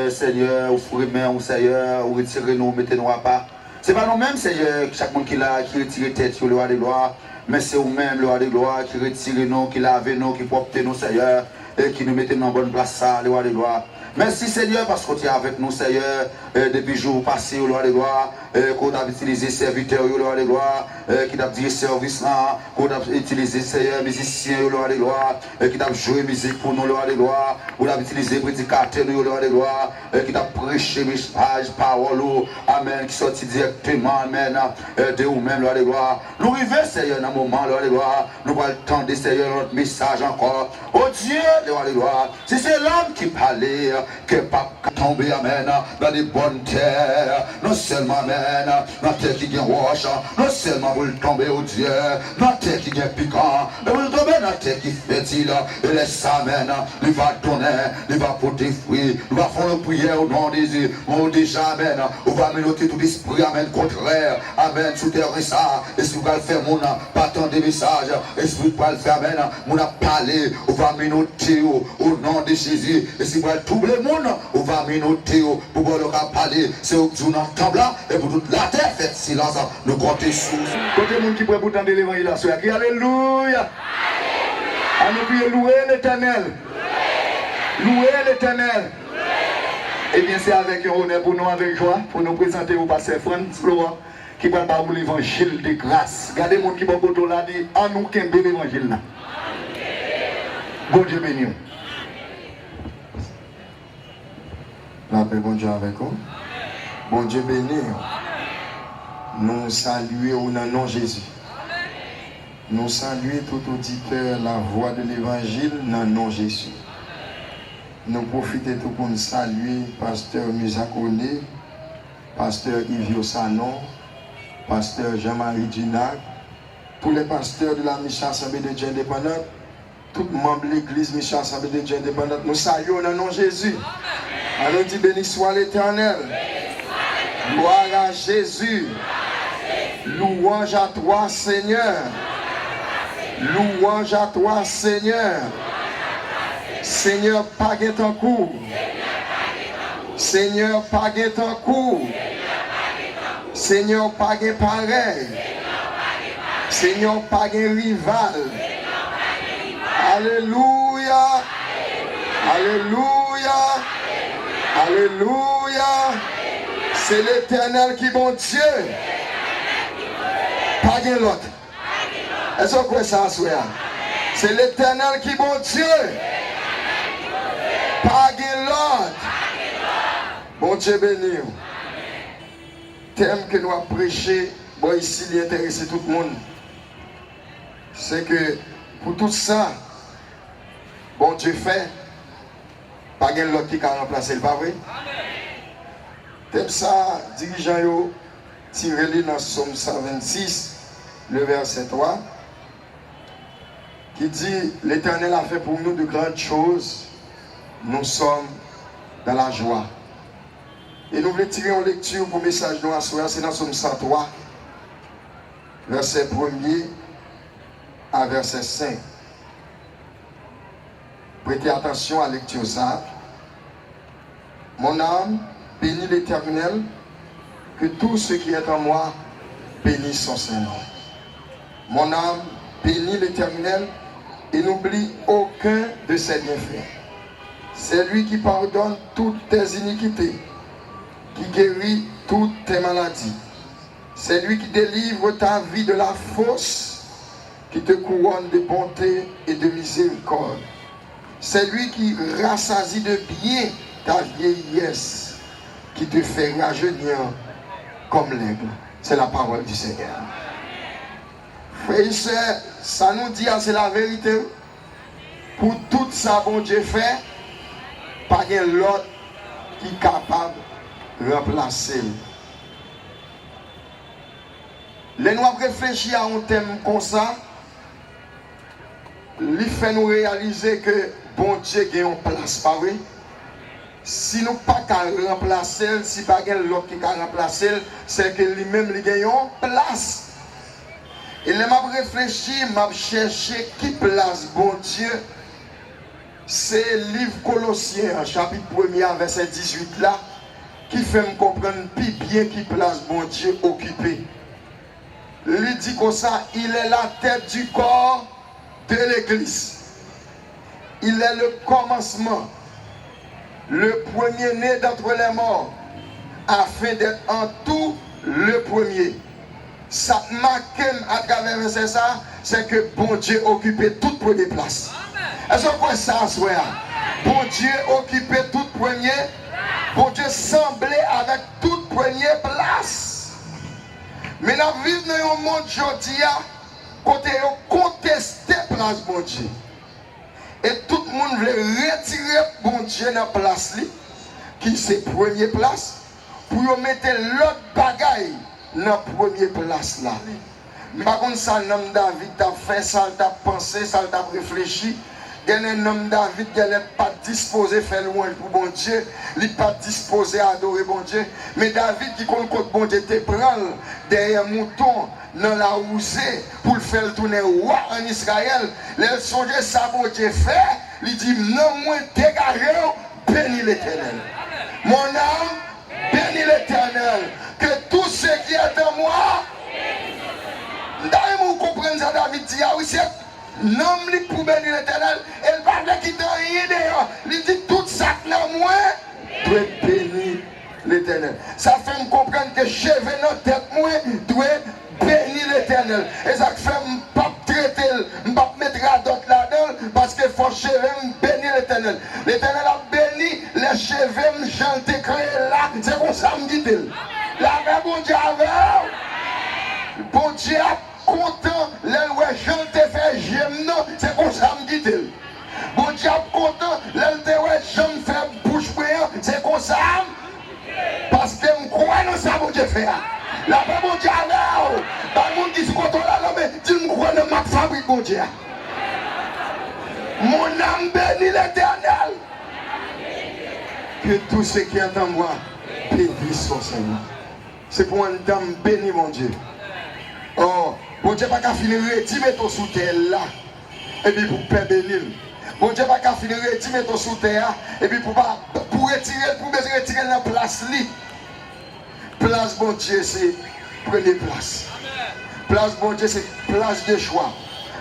Seigneur, vous remettez au Seigneur, vous retirez nous, mettez-nous à part. Ce n'est pas nous-mêmes, Seigneur, chaque monde qui l'a, qui retire tête sur le roi des gloires, mais c'est vous-même, le roi des gloires, qui retire nous, qui lave nous, qui porte nous, Seigneur, et qui nous mettez dans la bonne place, ça, le roi des gloires. Merci, Seigneur, parce que tu es avec nous, Seigneur, depuis jour passé, le roi des gloires, qu'on a utilisé serviteur, le roi des gloires, qui t'a dit service là, qu'on a utilisé, Seigneur, musicien, le roi des gloires, qui t'a joué musique pour nous, le roi des gloires, qu'on a utilisé prédicateur, le roi des gloires, qui t'a prêché message, parole, amen, qui sortit directement, amen, de vous-même, le roi des gloires. Nous arrivons, Seigneur, dans un moment, le roi des gloires, nous allons attendre, Seigneur, notre message encore. Oh Dieu, le roi des gloires, si c'est l'homme qui parlait, que pas tomber, amen, dans des bonnes terres, non seulement, amen, dans la terre qui est roche, non seulement vous tomber, oh Dieu, dans la terre qui est piquant, mais vous tomber dans la terre qui est fertile, et laisse, amen, il va donner, il va porter fruit, il va faire une prière au nom de Jésus, on déjà, amen, on va ménoter tout l'esprit, amen, contraire, amen, sous terre et ça, et si vous allez faire mon pas tant de messages, et si vous allez faire, amen, mon a parlé, on va ménoter au nom de Jésus, et si vous allez troubler le monde, on va ménoter pour qu'on leur parler, c'est au jour d'entendre là, et pour toute la terre, faites silence, nous comptons sous. Côté monde qui pourrait vous tendre l'évangile là, soyez alléluia. À nous prier louer l'Éternel. Louer l'Éternel. Et bien c'est avec un honneur pour nous, avec joie, pour nous présenter au pasteur Franz Florent, qui va parler de l'évangile de grâce. Regardez les gens qui vont là, dit, en nous qui aime l'évangile là. Bon Dieu béni. La paix, bon Dieu avec vous. Bon Dieu béni. Nous saluons au nom de Jésus. Nous saluons tout auditeur la voix de l'évangile dans le nom de Jésus. Nous profitons tout pour nous saluer pasteur Musakone, pasteur Yves Sanon, pasteur Jean-Marie Dinac, tous les pasteurs de la Mission Assemblée de Dieu indépendante, tous les membres de l'église Mission Assemblée de Dieu indépendante. Nous saluons dans le nom de Jésus. Allons dit béni soit l'Éternel. Gloire à Jésus. Louange à toi, Seigneur. Louange à toi, Seigneur. Seigneur, pas en cours. Seigneur, pas en cours. Seigneur, pas pareil. Seigneur, pas rival. Alléluia. Alléluia. Alléluia. C'est l'Éternel qui est bon Dieu. Pas de l'autre. Est-ce que vous ça c'est l'Éternel qui est bon Dieu. Pas de l'autre. Bon Dieu béni. Thème que nous avons prêché, bon ici il intéresse tout le monde. C'est que pour tout ça, bon Dieu fait, pas de l'autre qui a remplacé le pas vrai. Thème ça, dirigeant yo, tiré dans Somme 126, le verset 3, qui dit, l'Éternel a fait pour nous de grandes choses, nous sommes dans la joie. Et nous voulons tirer en lecture pour le message de nous, c'est dans Somme 103, verset 1er à verset 5. Prêtez attention à la lecture ça. Mon âme bénit l'Éternel, que tout ce qui est en moi bénisse son Saint-Nom. Mon âme bénit l'Éternel et n'oublie aucun de ses bienfaits. C'est lui qui pardonne toutes tes iniquités, qui guérit toutes tes maladies. C'est lui qui délivre ta vie de la fosse, qui te couronne de bonté et de miséricorde. C'est lui qui rassasie de bien ta vieillesse, qui te fait rajeunir comme l'aigle. C'est la parole du Seigneur. Frères et sœurs, ça nous dit, c'est la vérité. Pour tout ça, bon Dieu fait, pas l'autre qui est capable de remplacer. Les nous réfléchir à un thème comme ça, il fait nous réaliser que bon Dieu a une place, pas vrai? Si nous pas qu'à remplacer, si pas l'autre qui a remplacé, c'est que lui-même il a une place. Et là, je réfléchis, je cherche qui place bon Dieu. C'est le livre Colossiens, chapitre 1er, verset 18 là, qui fait me comprendre plus bien qui place bon Dieu occupé. Il dit comme ça, il est la tête du corps de l'Église. Il est le commencement, le premier-né d'entre les morts, afin d'être en tout le premier. Ça marque à travers ça, c'est que bon Dieu occupait toute première place. Est-ce que ça soit? Bon Dieu occupait toute première, bon Dieu semblait avec toute première place. Mais nous vivons dans un monde aujourd'hui, côté contester place bon Dieu. Et tout le monde veut retirer bon Dieu dans la place qui c'est première place, pour mettre l'autre bagaille dans la première place là. Par contre, ça, l'homme David a fait, ça a pensé, ça a réfléchi. Il y a un homme David qui n'est pas disposé à faire louange pour bon Dieu, il n'est pas disposé à adorer bon Dieu. Mais David qui compte bon Dieu te prend derrière mouton dans la rousée pour le faire tourner roi en Israël. Les songe ça bon Dieu fait, il dit non moins dégagé, bénis l'Éternel. Mon âme, bénis l'Éternel. Que tout ce qui est en moi, vous comprenez ça, David dit, ah oui, c'est l'homme pour bénir l'Éternel, elle va pas quitter rien d'ailleurs. Il dit tout ça dans moi doit bénir l'Éternel. Ça fait me comprendre que cheveux dans tête moi doit bénir l'Éternel. Et ça fait me pas traiter, me pas mettre à d'autres là-dedans parce que faut cheveux bénir l'Éternel. L'Éternel a béni les cheveux me chanter créé là, c'est comme ça me dit. La même bon Dieu avec. Bon Dieu content, les gens te fait j'aime non, c'est comme ça me dit. Bon Dieu content, les gens fait bouche prière, c'est comme ça. Parce que je crois dans ça, bon Dieu fait. La paix, bon Dieu, alors, le monde qui se contrôle là, mais tu me crois dans ma fabrique, bon Dieu. Mon âme bénit l'Éternel. Que tout ce qui est en moi bénisse son Seigneur. C'est pour une dame bénie, mon Dieu. Oh, bon Dieu, pas qu'à finir de mettre sous terre là, et puis pour père bénir. Bon Dieu, pas qu'à finir de mettre sous terre, et puis pour retirer la place li. Place, bon Dieu, c'est première place. Place, bon Dieu, c'est place de choix.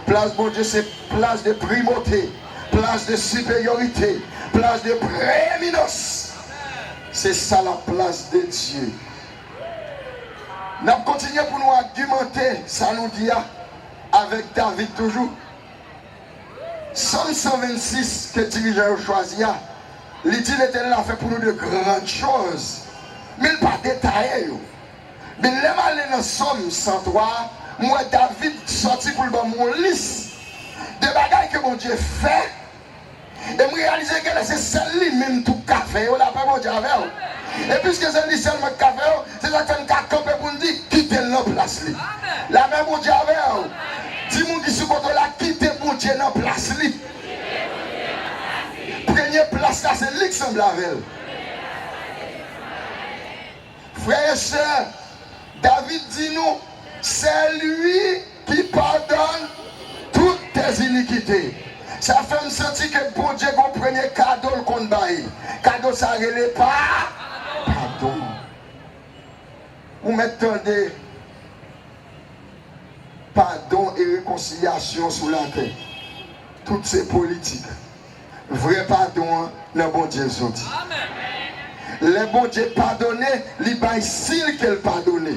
Place, bon Dieu, c'est place de primauté. Place de supériorité. Place de prééminence. C'est ça la place de Dieu. Nous continuons pour nous argumenter, ça nous dit avec David toujours. Somme 126 que le dirigeant choisit, il dit l'Éternel a fait pour nous de grandes choses. Mais il n'a pas détaillé. Mais les malins dans Somme 103, moi David sorti pour le bon mon liste de bagailles que mon Dieu fait. Et je réalise que c'est celle-là même tout café, on n'a pas mon Dieu avec. Et puisque c'est lui seulement café, c'est ça que nous camper pour nous dire quittez la place. La même mon Dieu avec. Dis-moi qui se compte là, quittez mon Dieu dans la place. Première place là, c'est lui qui semble avec. Frères et sœurs, David dit nous, c'est lui qui pardonne toutes tes iniquités. Ça fait me sentir que bon Dieu a premier cadeau qu'on baille. Cadeau ça relève pas. Pardon. Vous m'attendez. Pardon et réconciliation sous la terre. Toutes ces politiques. Vrai pardon, le bon Dieu sorti. Le bon Dieu pardonné, il baille s'il qu'elle pardonné.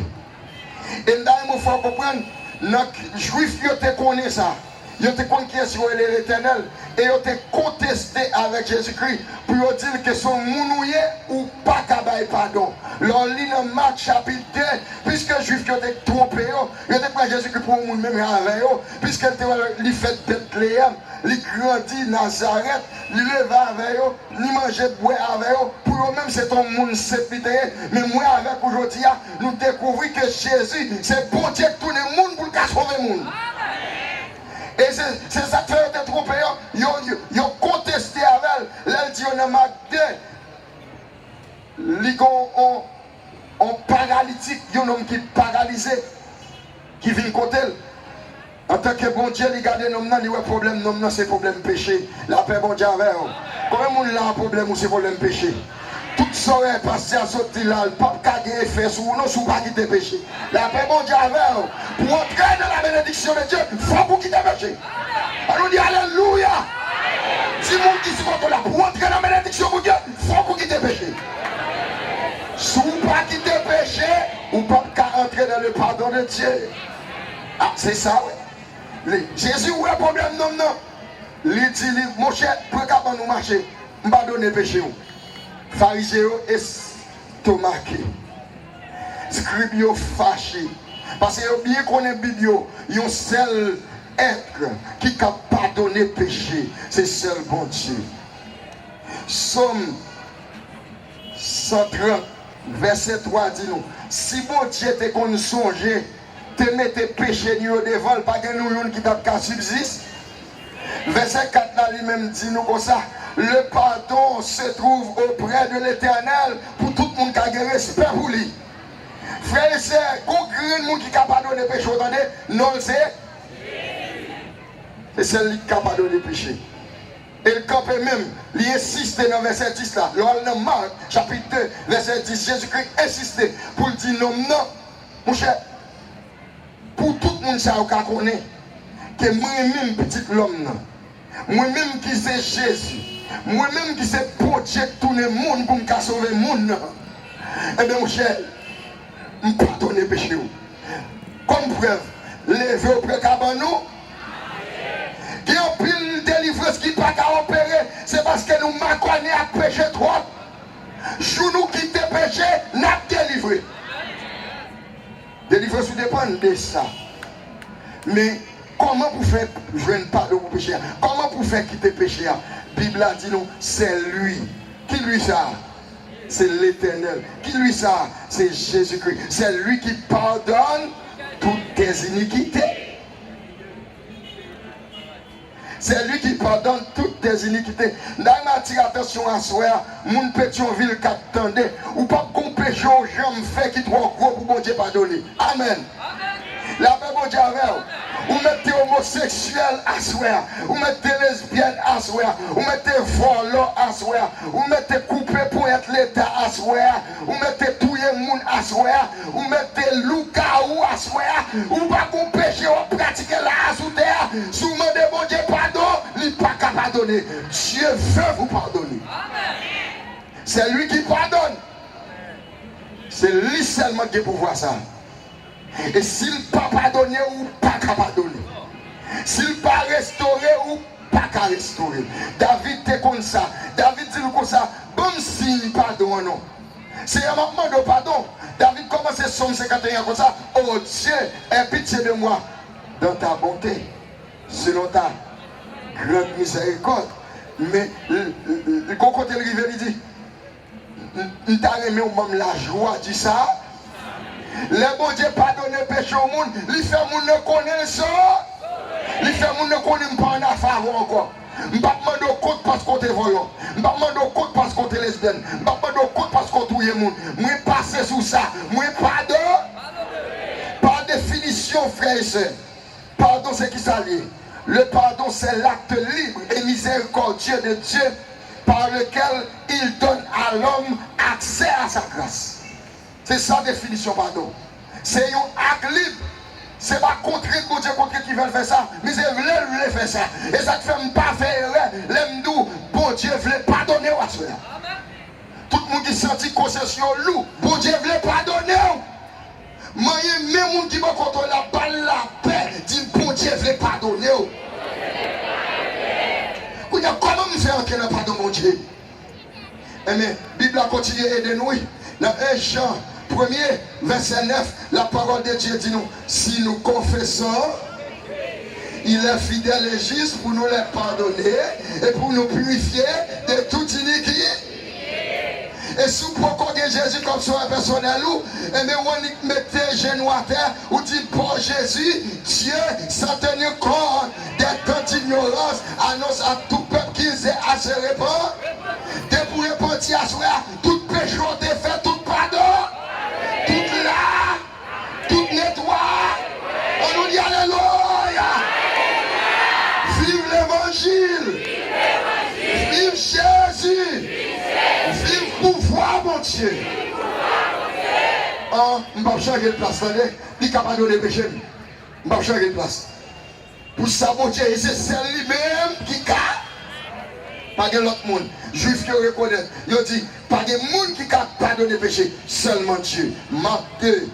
Et là, il faut comprendre, les juifs, ils te connaissent ça. Ils te connaissent l'Éternel et ils te contesté avec Jésus-Christ pour dire que son mounouye ou pas qu'à pardon. Leur lit dans Marc chapitre 2, puisque les juifs ont été trompés, ils ont pris Jésus-Christ pour moun même avec eux, puisqu'il fait Bethléem, il grandit Nazareth, il leva avec eux, il mangeait boire avec eux, pour eux-mêmes c'est un monde sépité. Mais moi avec aujourd'hui, nous découvrons que Jésus, c'est bon Dieu tout le monde pour le sauver le monde. Et c'est ça qui fait être trompé, ils ont contesté avec elle. Là, il dit on a Marc 2, ils ont un paralytique, il y a un homme qui est paralysé, qui vient côté. En tant que bon Dieu, il garde l'homme, il y a un problème, non, c'est problème péché. La paix, bon Dieu, avec eux. Comment on a un problème ou c'est problème péché? Tout ça est passé à sortir là, le pape qui a fait sur nous, sous pas quitter péché. La paix, bon Dieu, avec eux. Pour entrer dans la bénédiction de Dieu, il faut vous quitter péché. Alors on dit Alléluia. Si mon qui se compte là, pour entrer dans la bénédiction de Dieu, il faut vous quitter péché. Si vous ne pas quitter péché, vous ne pouvez pas entrer dans le pardon de Dieu. Ah, c'est ça, oui. Jésus, où est le problème? Non. Il dit, mon cher, pour qu'on nous marche, je ne vais pas donner péché. Pharisés estomaqués, scribes fâchés, parce que bien qu'on ait Bible, il y a un seul être qui a pardonné péché, c'est seul bon Dieu. Somme 130, verset 3 dit nous, si bon Dieu te qu'on songe, te mette péché devant, pas que nous qui t'a qu'à subsister. Verset 4 là lui-même dit nous comme ça. Le pardon se trouve auprès de l'Éternel pour tout le monde qui a un respect pour lui. Frères et sœurs, grand monde qui a pardonné le péché, attendez, non c'est celui qui a pardonné le péché. Et le camp même, il insiste dans le verset 10 là. Dans Marc chapitre 2, verset 10, Jésus-Christ insiste pour dire non, mon cher, pour tout le monde ça connaît que moi-même petit l'homme, moi-même qui c'est Jésus. Moi-même qui sais projet tout le monde pour me sauver le monde. Eh bien mon cher, je ne pardonne pas péché. Comme preuve, lever auprès de nous. Il y a un pile de délivrance qui n'est pas qu'à opérer. C'est parce que nous manquons à pécher trop. Jour nous quitter péché, nous avons délivré. Délivrance dépend de ça. Mais comment vous faire jouer un pardon pour péché? Comment vous faire quitter péché? La Bible a dit nous, c'est lui. Qui lui ça? C'est l'Éternel. Qui lui ça? C'est Jésus-Christ. C'est lui qui pardonne toutes tes iniquités. C'est lui qui pardonne toutes tes iniquités. Dans ma attention à soi, mon Pétionville qui attendait, ou pas qu'on péché aux gens fait qui trop gros pour bon Dieu pardonner. Amen. La paix bon Dieu avec vous. Vous mettez homosexuel à soi, vous mettez lesbienne à soi, vous mettez volant à soi, vous mettez coupé pour être l'État à soi, vous mettez tout le monde à soi, vous mettez loup-gaou à soi, vous pas qu'on péché, vous pratiquez la sous terre, si vous demandez bon Dieu pardon, il n'est pas capable de pardonner. Dieu veut vous pardonner. C'est lui qui pardonne. C'est lui seulement qui peut pouvoir ça. Et s'il ne pas pardonner ou pas pardonner. S'il ne pas restaurer ou pas restaurer. David était comme ça. David dit comme ça. Bon signe pardon non. C'est un moment de pardon. David commence à Somme 51 comme ça. Oh Dieu, aie pitié de moi. Dans ta bonté. Selon ta grande miséricorde. Mais le côté le rivière il dit. Il t'a remis au même la joie, dit ça. Le bon Dieu pardonne le péché au monde. Il fait monde ne connaît ça. Il fait monde ne connaît pas en affaire encore. Je ne vais pas demander compte parce qu'on est voyant. Je ne vais pas demander compte parce qu'on est lesbienne. Je ne vais pas demander compte parce qu'on est le monde. Je vais passer sous ça. Je pardon. Par définition, frère et soeur. Pardon, c'est qui ça lié? Le pardon, c'est l'acte libre et miséricordieux de Dieu par lequel il donne à l'homme accès à sa grâce. C'est ça la définition, pardon. C'est un acte libre. C'est pas contre mon Dieu contre qui veut faire ça, mais c'est voulait faire ça. Et ça te fait pas faire l'aime d'où bon Dieu voulait pardonner à cela. Tout le monde qui sentit concession loup, bon Dieu voulait pardonner. Moi, même les gens qui me contre la balle, la paix, dit bon Dieu voulait pardonner. Comment me faire entrer dans le pardon, mon Dieu? Mais la Bible a continué à aider nous. Dans 1 Jean 1er, verset 9, la parole de Dieu dit nous, si nous confessons, il est fidèle et juste pour nous les pardonner et pour nous purifier de toute iniquité. Et si vous prenez Jésus comme son personnel, et bien on mettez genoux à terre, ou dit pour Jésus, Dieu sans tenir compte des temps d'ignorance, annonce à tout peuple qu'il est à se répandre. De pour repentir à soi, tout péché défait, tout pardon, tout là, tout nettoie. On nous dit Alléluia. Vive l'évangile. Vive Jésus. Vive pouvoir, mon Dieu. Oh, je ne vais pas changer de place. Il n'est pas donner péché. Je ne vais pas changer de place. Pour ça, mon Dieu, c'est celle-là-même qui a. Pas de l'autre monde. Juif qui reconnaît. Il dit, pas de monde qui a pardonné péché. Seulement Dieu. Marc 2,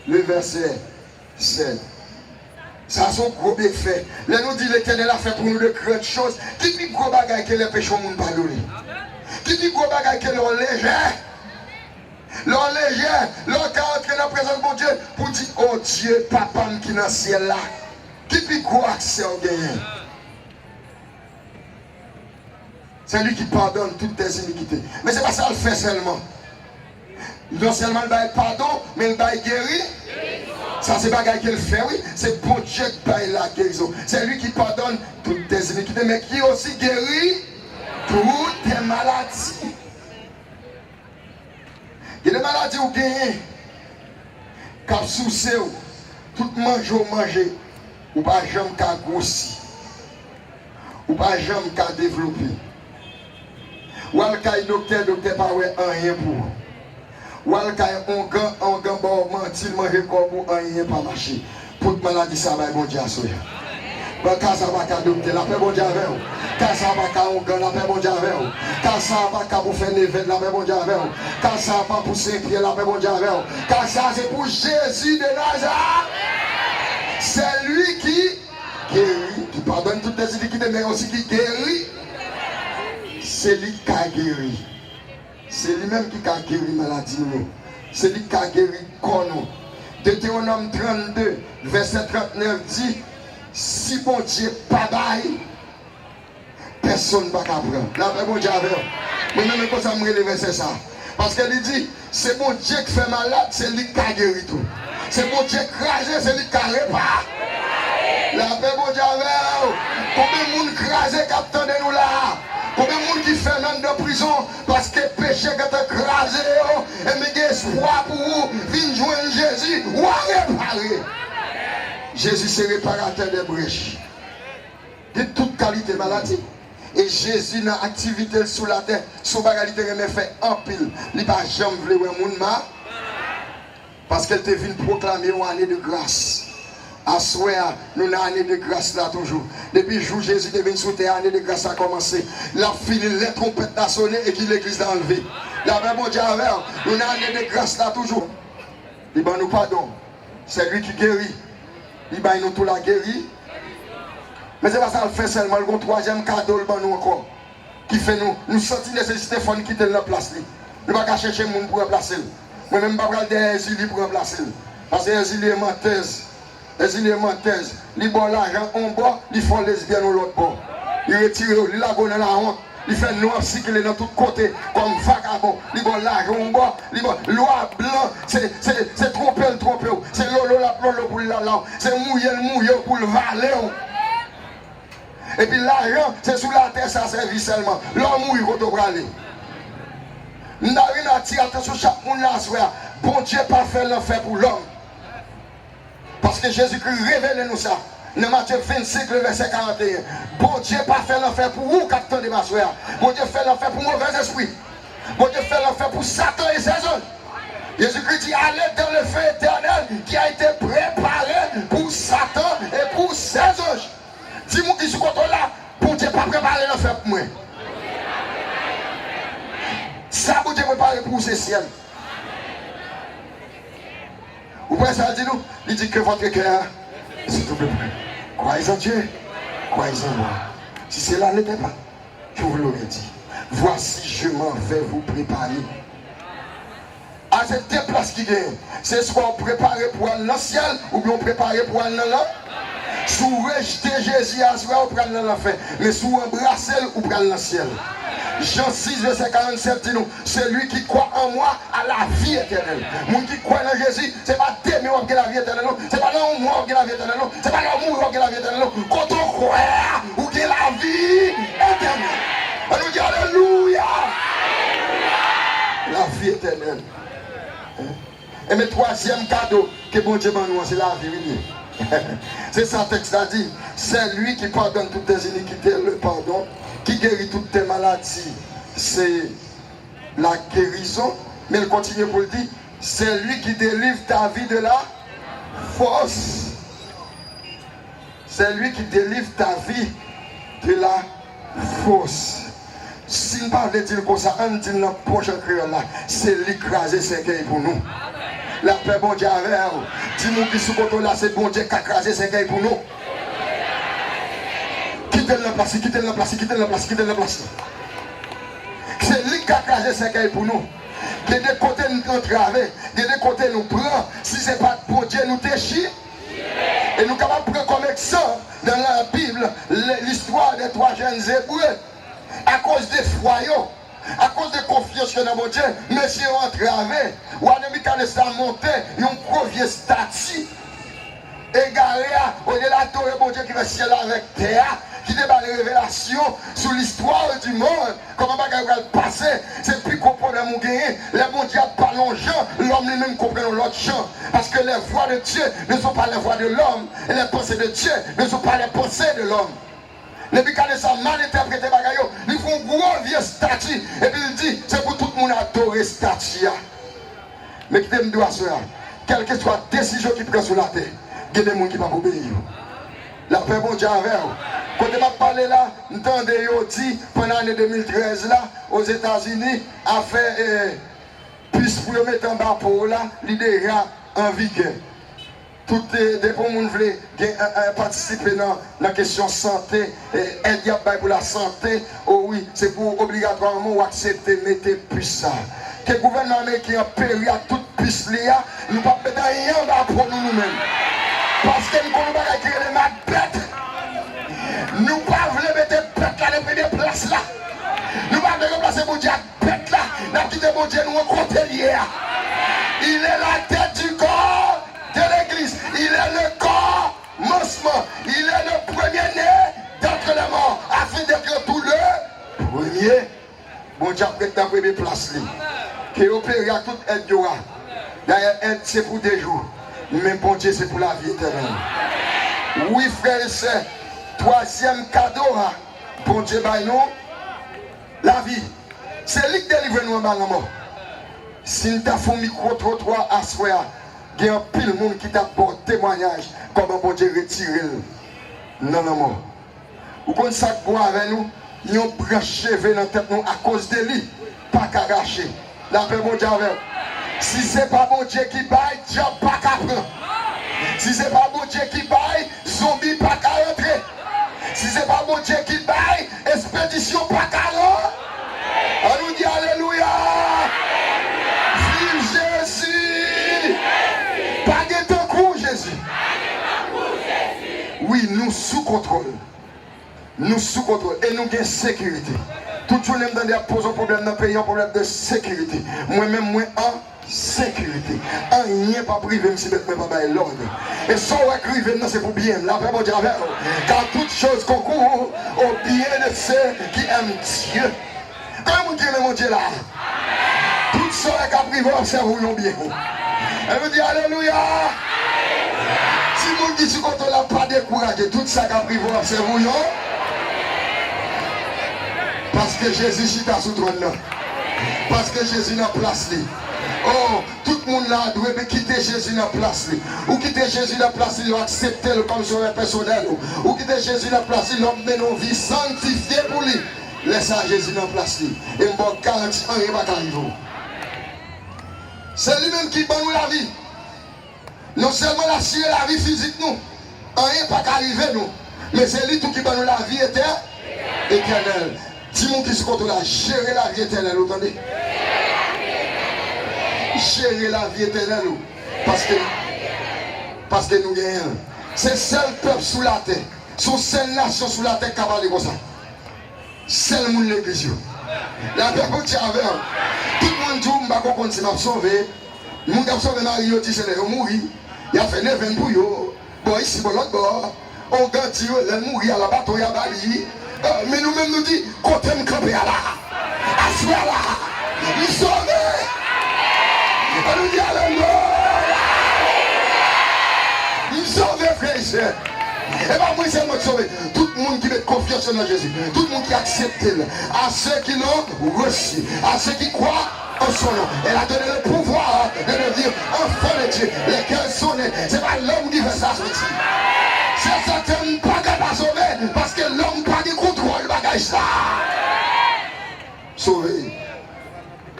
le verset 7. Ça, c'est un gros défait. Là, nous dit l'Éternel a fait pour nous de grandes choses. Qui dit gros bagaille que les péchés au monde pardonné? Qui dit gros bagaille que l'on léger? L'on léger, l'on qui entre dans la présence de mon Dieu pour dire, oh Dieu, papa qui est dans le ciel là. Qui dit gros accès au gagnant? C'est lui qui pardonne toutes tes iniquités. Mais ce n'est pas ça le fait seulement. Non seulement il va pardon, mais il va guérir. Ça c'est pas qu'il fait, oui. C'est bon Dieu qui paye la guérison. C'est lui qui pardonne toutes tes iniquités, mais qui aussi guérit toutes tes maladies. Il y a des maladies où gagner. Quand sous tout manger, ou pas jamais qu'à grossir. Ou pas jamais qu'à développer. Ou al kay docteur pas rien pour. Ou al kay on gant bon mentir manger comme pour rien pas marcher. Pour maladie ça va bon Dieu soya. Ba ka ça va ka docteur la paix bon Dieu avec. Ka ça va ka on gant la paix bon Dieu avec. Ka ça va ka pour faire lever la paix bon Dieu avec. Ka ça va pour Saint-Pierre la paix bon Dieu avec. Ka ça c'est pour Jésus de Nazareth. C'est lui qui guérit, qui pardonne toutes les iniquités mais aussi qui guérit. C'est lui qui a guéri. C'est lui-même qui a guéri la maladie. C'est lui qui a guéri corps. Deutéronome 32, verset 39 dit, si bon Dieu pas bail, personne ne va prendre. La bon Dieu avec. Moi-même, quand ça me relève, c'est ça. Parce qu'elle dit, c'est bon Dieu qui fait malade, c'est lui qui a guéri tout. C'est bon Dieu qui crase, c'est lui qui a réparé. La paix bon Dieu avec. Combien de monde crase qui attendent nous là? Combien de monde qui fait l'homme de prison parce que le péché qui a écrasé et mais espoir pour vous, venir joindre Jésus ou à réparer. Jésus c'est réparateur des brèches. De toute qualité maladie. Et Jésus dans l'activité sous la terre, son bagalité me fait en pile. Il n'a jamais voulu voir mon ma parce qu'elle te vient proclamer une année de grâce. À soir, nous avons année de grâce là toujours. Depuis le jour où Jésus est venu sous terre, l'année de grâce a commencé. La fini, les trompettes a sonné et qui l'église a enlevé. La même bon Dieu avec nous avons année de grâce là toujours. Il va nous pardon. C'est lui qui guérit. Il va nous tout la guérir. Mais c'est pas ça le fait seulement. Le troisième cadeau, le nous encore. Qui fait nous sentir nécessité de faire quitter la place. Nous ne pouvons pas chercher le monde pour remplacer. Moi-même, je ne vais pas regarder Exili pour remplacer. Parce que Exili est menteuse. Exili est menteuse. Il boit l'argent en bas, il fait lesbienne au l'autre bord. Il retire, il la gonne dans la honte. Il fait noir cycler dans tous côtés comme vagabond. Il boit l'argent en bas, il boit loi blanc. C'est tromper. C'est lolo la plolo pour la langue. C'est mouiller pour le valet. Et puis l'argent, c'est sous la terre, ça servit seulement. L'homme mouille quand on va aller. Nous avons une attention sur chaque monde là, bon Dieu pas fait l'enfer pour l'homme. Parce que Jésus-Christ révèle nous ça. Dans Matthieu 25, le verset 41. Bon Dieu pas fait l'enfer pour vous, capitaine de ma soeur. Bon Dieu fait l'enfer pour mauvais esprits. Bon Dieu fait l'enfer pour Satan et ses anges. Jésus-Christ dit allez dans le feu éternel qui a été préparé pour Satan et pour ses anges. Dis-moi qui sont là, bon Dieu pas préparé l'enfer pour moi. Ça, bon Dieu préparé pour ces ciels. Vous pouvez ça dire nous? Il dit que votre cœur, s'il vous plaît, croyez en Dieu, croyez en moi. Si cela n'était pas, je vous l'aurais dit. Voici, je m'en vais vous préparer. À cette deux places qui gagnent, c'est soit préparé pour aller dans le ciel ou bien préparé pour aller dans l'enfer. Si vous rejetez Jésus à soi, vous prenez l'enfer. Mais si vous embrassez, vous prenez le ciel. Jean 6, verset 47 dit nous, c'est lui qui croit en moi à la vie éternelle. Mon qui croit en Jésus, ce n'est pas demain qui a la vie éternelle, ce n'est pas dans moi qui a la vie éternelle, ce n'est pas dans moi qui a la vie éternelle. Quand on croit, ou qui a la vie éternelle. On nous dit alléluia. La vie éternelle. Et le troisième cadeau que bon Dieu m'a nous, c'est la vie. C'est ça le texte a dit. C'est lui qui pardonne toutes tes iniquités, le pardon. Qui guérit toutes tes maladies, c'est la guérison. Mais il continue pour le dire, c'est lui qui délivre ta vie de la force. C'est lui qui délivre ta vie de la force. Si nous ne parlons pas de dire comme ça, on dit dans le prochain créole là, c'est l'écraser ses gueules pour nous. La paix, bon Dieu, avec vous. Dis-nous qui sous côté là, c'est bon Dieu qui a écrasé ses gueules pour nous. Quittez la place, quittez la place, quittez la place, quittez la place. C'est lui qui a écrasé ses gueules pour nous. De deux côtés nous entravons, de deux côtés nous prenons. Si ce n'est pas bon Dieu, nous déchire. Et nous sommes capables de prendre comme exemple dans la Bible l'histoire des trois jeunes Hébreux. À cause des foyaux, à cause de confiance que dans mon Dieu, messieurs ont entravé. Ou à Nebuchadnezzar a monté une grosse statue. Égaré au-delà de tout mon Dieu qui va ciel avec terre. Qui débat les révélations sur l'histoire du monde. Comment bagarre va passer. C'est plus comprendre mon gagné. Les mondiaux pas longtemps. L'homme lui-même comprend l'autre champ. Parce que les voix de Dieu ne sont pas les voix de l'homme. Et les pensées de Dieu ne sont pas les pensées de l'homme. Nebuchadnezzar a mal interprété bagayo. Ils font une grosse vieille statue. Et puis il dit, c'est pour tout le monde adorer statue. Mais qui t'aime doit faire. Quelle que soit la décision qui prend sur la terre. Il y a des gens qui ne peuvent pas obéir. La paix bon Dieu avec vous. Quand je vais parler là, entendez dit pendant l'année 2013 là, aux États-Unis, a fait plus pour le mettre en bas pour là, l'idée en vigueur. Tout les gens qui veulent participer dans la question santé, aide pour la santé, oh oui, c'est pour obligatoirement accepter de mettre plus ça. Que le gouvernement américain péri à toute puce là, nous ne pouvons pas mettre rien pour nous-mêmes. Parce que nous ne pouvons pas créer les Macbeth. Nous ne pouvons pas mettre bête là dans les places là. Nous ne pouvons pas remplacer mon Dieu bête là. Nous avons quitté mon Dieu, nous rencontrons hier. Il est la tête du corps de l'église. Il est le corps commencement. Il est le premier-né d'entre les morts. Afin d'être tout le premier. Mon Dieu prête dans la première place. Qui opère à toute aide. D'ailleurs, aide c'est pour des jours. Mais bon Dieu, c'est pour la vie éternelle. Oui, frère et sœurs, troisième cadeau, bon Dieu, nous, la vie. C'est lui qui délivre nous en bas la mort. Si nous avons fait un micro-trottoir à soi, Il y a un pile de monde qui t'a porté témoignage comment bon Dieu retiré. Non, non, non. Vous connaissez ça que avec nous, ils ont branché dans la tête nous à cause de lui, pas qu'à gâcher. La paix, bon Dieu avec. Si ce n'est pas bon Dieu qui baille, diable pas qu'à prendre. Si ce n'est pas bon Dieu qui baille, zombie pas qu'à rentrer. Si ce n'est pas bon Dieu qui baille, expédition pas qu'à rentrer. On nous dit Alléluia. Vive Jésus. Pas de ton coup, Jésus. Oui, nous sous contrôle. Nous sous contrôle. Et nous avons sécurité. Tout le monde a posé un problème dans le pays, un problème de sécurité. Moi-même, moi en sécurité. Rien pas privé, si je ne pas l'ordre. Et ça, c'est pour bien. La paix, mon Dieu, car toute chose concourt au bien de ceux qui aiment Dieu. Comment vous dites, mon Dieu, là? Tout ça est privé, observons bien. Elle me dit Alléluia. Si vous dites qu'on ne l'a pas découragé, tout ça est privé, observons. Parce que Jésus est sous trône là. Parce que Jésus n'a place là. Oh, tout le monde là doit quitter Jésus dans la place. Ou quitter Jésus dans la place, il accepter comme sauveur personnel. Ou quitter Jésus dans la place, il met nos vies sanctifiées pour lui. Laisse Jésus dans la place. Et je me garantis, rien va arriver. C'est lui-même qui donne nous la vie. Non seulement la vie physique, nous. Rien va arriver, nous. Mais c'est lui tout qui donne nous la vie éternelle. Dis-moi qui se contrôle là, gérer la vie éternelle, vous entendez? Gérer la vie éternelle, parce que nous gagnons. C'est le seul peuple sous la terre, c'est la seule nation sous la terre qui a parlé comme ça. C'est le monde de l'église. La paix pour Dieu avec. Tout le monde dit, je ne sais pas comment je vais sauver. Le monde a sauvé Marie, il a mouru. Il a fait 9 ans pour eux. Bon, ici, bon, l'autre bord. On gagne, il a mouru à la bateau, il a bali. Mais nous-mêmes nous disons, quand on est campé là, à ce là, nous sommes. On nous dit Alléluia. Nous sommes frères et sœurs. Et bien moi c'est moi qui sauve. Tout le monde qui met confiance en Jésus. Tout le monde qui accepte. À ceux qui l'ont reçu. À ceux qui croient en son nom. Elle a donné le pouvoir de devenir enfant de Dieu. Lesquels sont nés. Ce n'est pas l'homme qui fait ça. C'est certain pas qu'à sauver. Parce que l'homme n'a pas de contrôle. Bagage ça. Sauver.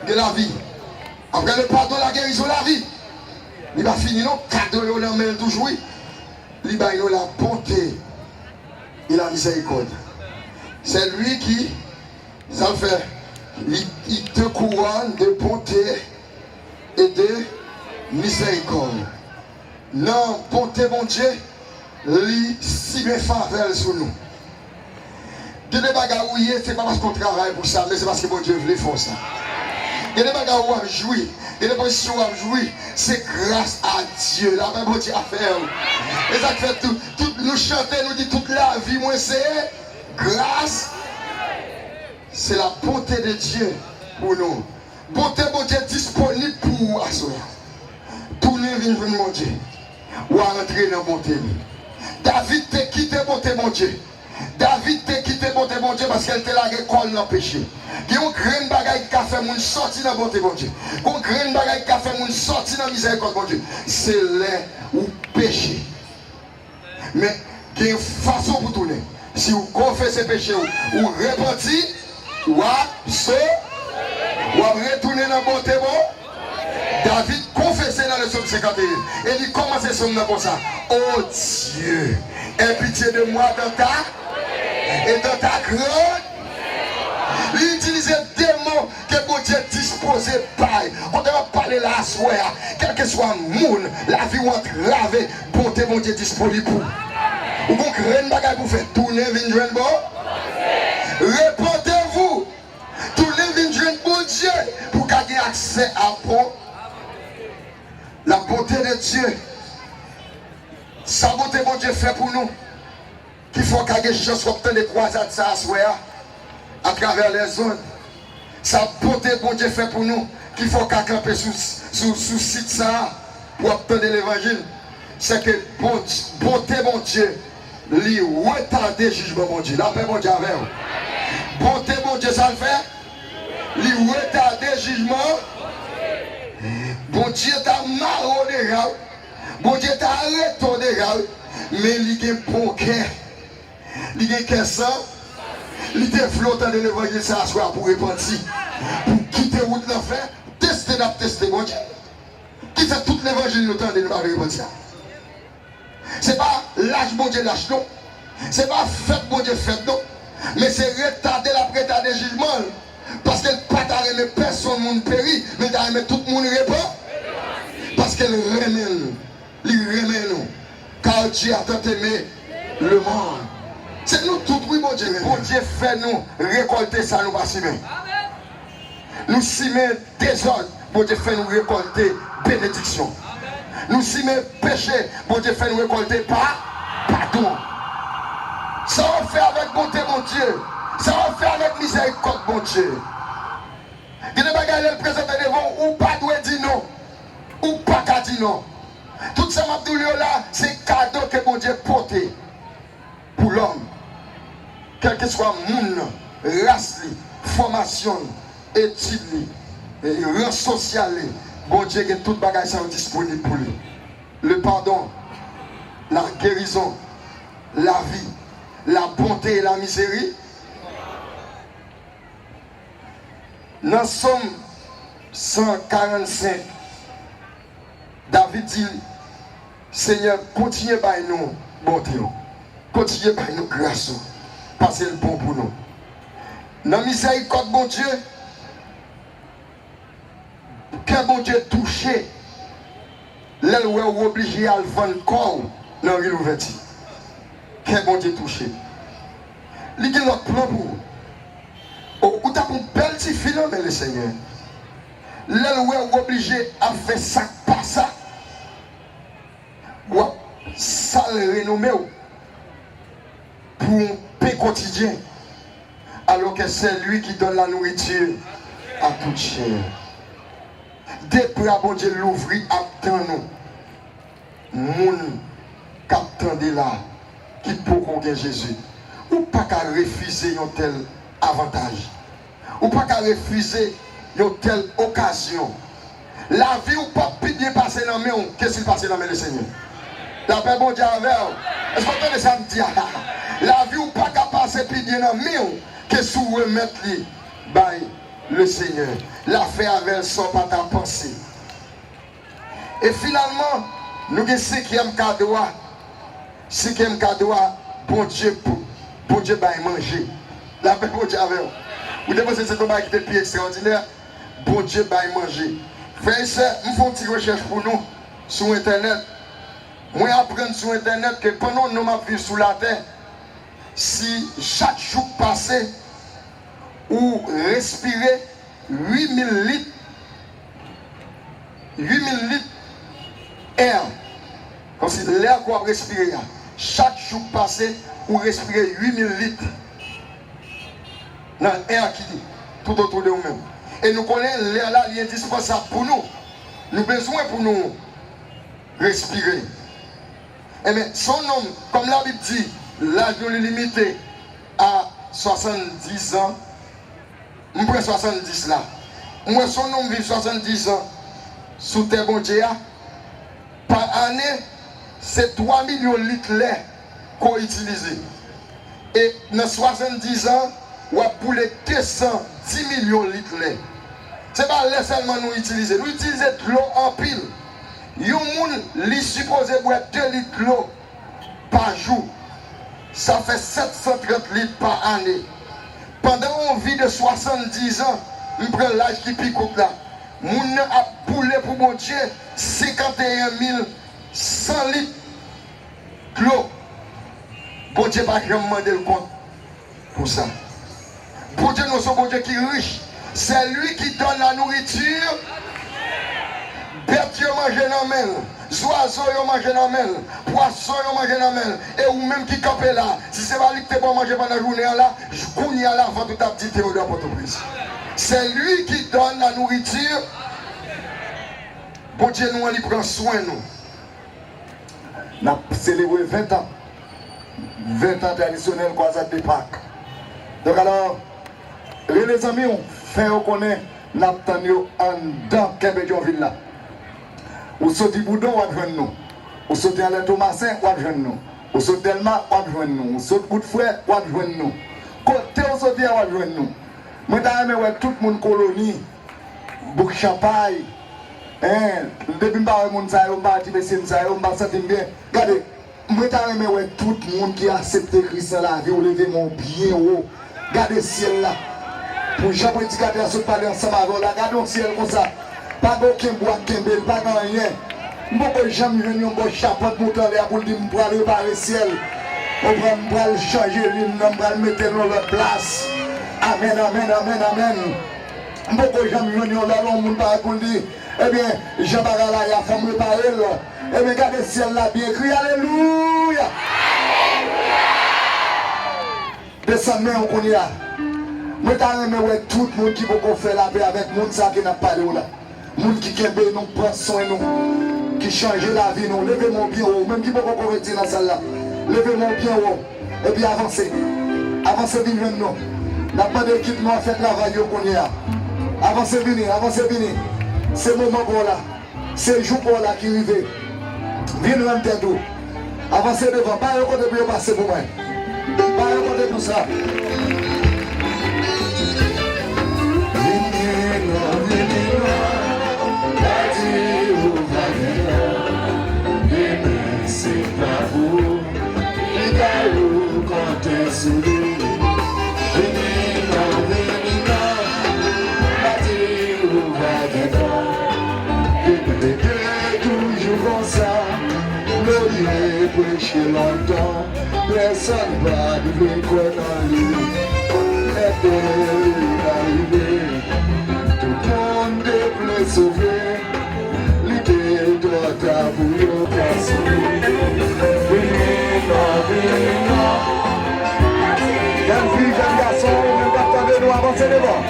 De la vie. Après le pardon, la guérison, la vie. Il va finir, non? Cadeau, il va même toujours. Il va la bonté et la miséricorde. C'est lui qui, ça le fait. Il te couronne de bonté et de miséricorde. Non, bonté, mon Dieu, lui, si bien faveur sur nous. Il y a des bagages où c'est pas parce qu'on travaille pour ça, mais c'est parce que mon Dieu voulait faire ça. Il y a des bagages où on jouit, il y a des positions où on jouit. C'est grâce à Dieu. La même Dieu a fait. Et ça fait tout. Nous chanter, nous dit toute la vie, moi c'est grâce. C'est la bonté de Dieu pour nous. Bonté, mon Dieu disponible pour assurer. Tournez vers mon Dieu. Ou à rentrer dans la bonté. David t'a quitté bonté, mon Dieu. David t'a quitté bonté, mon Dieu, parce qu'elle t'a la récolte dans le péché. Il y a un grand bagage qui a fait mon sortir dans la bonté, mon Dieu. Il y a un grand bagage qui a fait mon sortir dans la miséricorde, mon Dieu. C'est l'air ou péché. Mais il y a une façon pour tourner. Si vous confessez péché, ou repentir, ou retourner dans la bonté, David confessait dans le psaume 51. Et il commençait son nom comme ça. Oh Dieu, aie pitié de moi dans ta et dans ta grande. Il utilisait des mots que mon Dieu disposait par. On doit parler là à soi. Quel que soit le monde, la vie ou entravée, bonté mon Dieu disponible pour. Ou donc rien de bagage pour faire tourner, venir joindre bon. Répondez-vous. Tourner, venir joindre bon Dieu pour gagner accès à bon. La bonté de Dieu. Sa bonté mon Dieu fait pour nous. Qu'il faut qu'il y ait des choses comme les croisades ça à travers les zones. Sa bonté bon Dieu fait pour nous. Qu'il faut qu'il camper sous site ça pour obtenir l'évangile. C'est que bonté mon Dieu lui retarder le jugement mon Dieu. La paix mon Dieu avec vous. Bonté mon Dieu ça le fait. Lui retarder le jugement. Bon Dieu t'a marre déjà. Bon Dieu t'a arrêté déjà. Mais il a un bon cœur. Il a un cœur sans. Il était flottant de l'évangile ça soir pour repentir. Pour quitter route l'enfer. Tester bon Dieu. Quitter tout l'évangile nous tend de nous repentir. C'est pas lâche bon Dieu lâche non. C'est pas fait bon Dieu fait non. Mais c'est retarder la retarder jugement. Parce qu'elle pas remet personne monde périt, mais t'as remet tout le monde répond. Parce qu'elle remet nous. Il remet nous. Car Dieu a tant aimé le monde. C'est nous tout, oui, bon Dieu. Bon Dieu fait nous récolter ça, nous pas si bien. Nous si met désordre, bon Dieu fait nous récolter bénédiction. Nous si met péché, bon Dieu fait nous récolter pardon. Ça va faire avec bonté, mon Dieu. Ça va faire avec miséricorde, mon Dieu. Il ne va pas le présenter devant ou pas doit dire non. Ou pas qu'à dire non. Tout ça m'a dit là, c'est cadeau que mon Dieu porte pour l'homme. Quel que soit monde, race, formation, étude, rang social, bon Dieu a tout bagage disponible pour lui. Le pardon, la guérison, la vie, la bonté et la miséricorde. Dans Somme 145, David dit, Seigneur, continuez par nous, bonté, continuez par nous, grâce, parce que c'est bon pour nous. Dans la miséricorde, bon Dieu, quand bon Dieu touché, là où on est obligé à le vendre corps dans l'île ouverture. Quand bon Dieu touché. Il y a notre plan pour vous. Ou t'as une belle petite fille, mais le Seigneur. Là où on est obligé à faire ça, pas ça. Ou ça le renommer pour un pain quotidien. Alors que c'est lui qui donne la nourriture à toute chair. Depuis à bon Dieu l'ouvrir, attend nous. Moun qui là, qui peut qu'on gagne Jésus. Ou pas qu'à refuser un tel avantage. Ou pas qu'à refuser une telle occasion. La vie ou pas bien passer dans mes qu'est-ce qui passe dans mes le Seigneur? La paix bon Dieu avec. Est-ce que vous entendez ça me dire? La vie ou pas qu'à passer bien dans mes qu'est-ce que vous remettez le Seigneur. La fait avec son pas ta pensée. Et finalement, nous avons 5e cadeau. 5e cadeau, bon Dieu manger. La paix bon Dieu avec. Vous devez penser que c'est un qui est extraordinaire. Bon Dieu manger. Frère et sœurs, nous faisons une petite recherche pour nous sur Internet. Moi, apprendre sur Internet que pendant que nous vivons sous la terre, si chaque jour passé, ou respirer 8000 litres, 8000 litres air. Comme si l'air qu'on respirer, chaque jour passé, ou respirer 8000 litres dans l'air qui dit tout autour de nous-mêmes. Et nous connaissons l'air là, il est indispensable pour nous. Nous avons besoin pour nous respirer. Et bien, son nom, comme la Bible dit, l'âge est limité à 70 ans. Je prends 70 là. Moi, son nom vit 70 ans sous terre bon Dieu. Par année, c'est 3 millions de litres de lait qu'on utilise. Et dans 70 ans, on a pour les 210 millions de litres de lait. Ce n'est pas lait seulement nous utiliser. Nous utilisons de l'eau en pile. Il est supposé boire 2 litres d'eau par jour. Ça fait 730 litres par année. Pendant une vie de 70 ans, je prends l'âge qui pique là. Moun a poulé pour mon Dieu 51 100 litres d'eau. Bon Dieu pas demander le compte pour ça. Bon Dieu, nous sommes bon Dieu qui est riche. C'est lui qui donne la nourriture. Bête mange dans main, oiseaux mange dans main, poisson mange dans main, et ou même qui campe là, si c'est pas lui qui te bon manger pendant la journée là, je connais là avant tout ta petite théorie pour tout prise. C'est lui qui donne la nourriture. Bon Dieu, nous, il prend soin de nous. On a célébré 20 ans. 20 ans traditionnels croisade de Pâques. Donc alors, les amis, on fait reconnaître, nous avons en dedans Québec ville là. Ou sorti Boudon, on va nous. Ou sorti Alain Thomasin, on va nous. Ou sorti Delma, on va nous. Ou sorti Bout de Frère, on va nous. Côté ou sorti, on va nous. Moi, je tout le monde colonie, bouc champagne. Depuis que je suis bien. Regardez, moi, je tout le monde qui a accepté Christ dans la vie, ou lever mon bien haut. Regardez le ciel là. Pour chaque prédicateur se parler ensemble avec là, regardez le ciel comme ça. Pas aucun bois, pas rien. Je ne peux jamais venir un chapeau pour pour dire que je vais réparer le ciel. On va changer l'île, on va le mettre dans leur place. Amen, amen, amen, amen. Je ne peux jamais venir là, on va pour dire, eh bien, Jean-Baptiste là, il a fait réparer là. Eh bien, regardez le ciel là, bien écrit, alléluia. Descendez, on connaît là. Moi, je tout le monde qui peut faire la paix avec le monde qui n'a pas de là. Le monde qui nous prend soin de nous, qui change la vie, nous. Levez mon bien haut, même qui peut convertir dans celle là. Levez mon bien haut, et puis avancez. Avancez, venez nous. La pas d'équipe, nous a fait travail qu'on y a. Avancez, venez, avancez, venez. C'est le moment pour là. C'est le jour pour là qui arrive. Venez nous en tête. Avancez devant, pas un côté pour passer pour moi. Pas un côté pour ça. Prêcher longtemps, personne va deviner quoi dans lui. Est arrivé, tout le monde est plus sauvé. L'idée doit t'avouer au passé. Jeune fille, jeune garçon, ne pas nous avancer devant.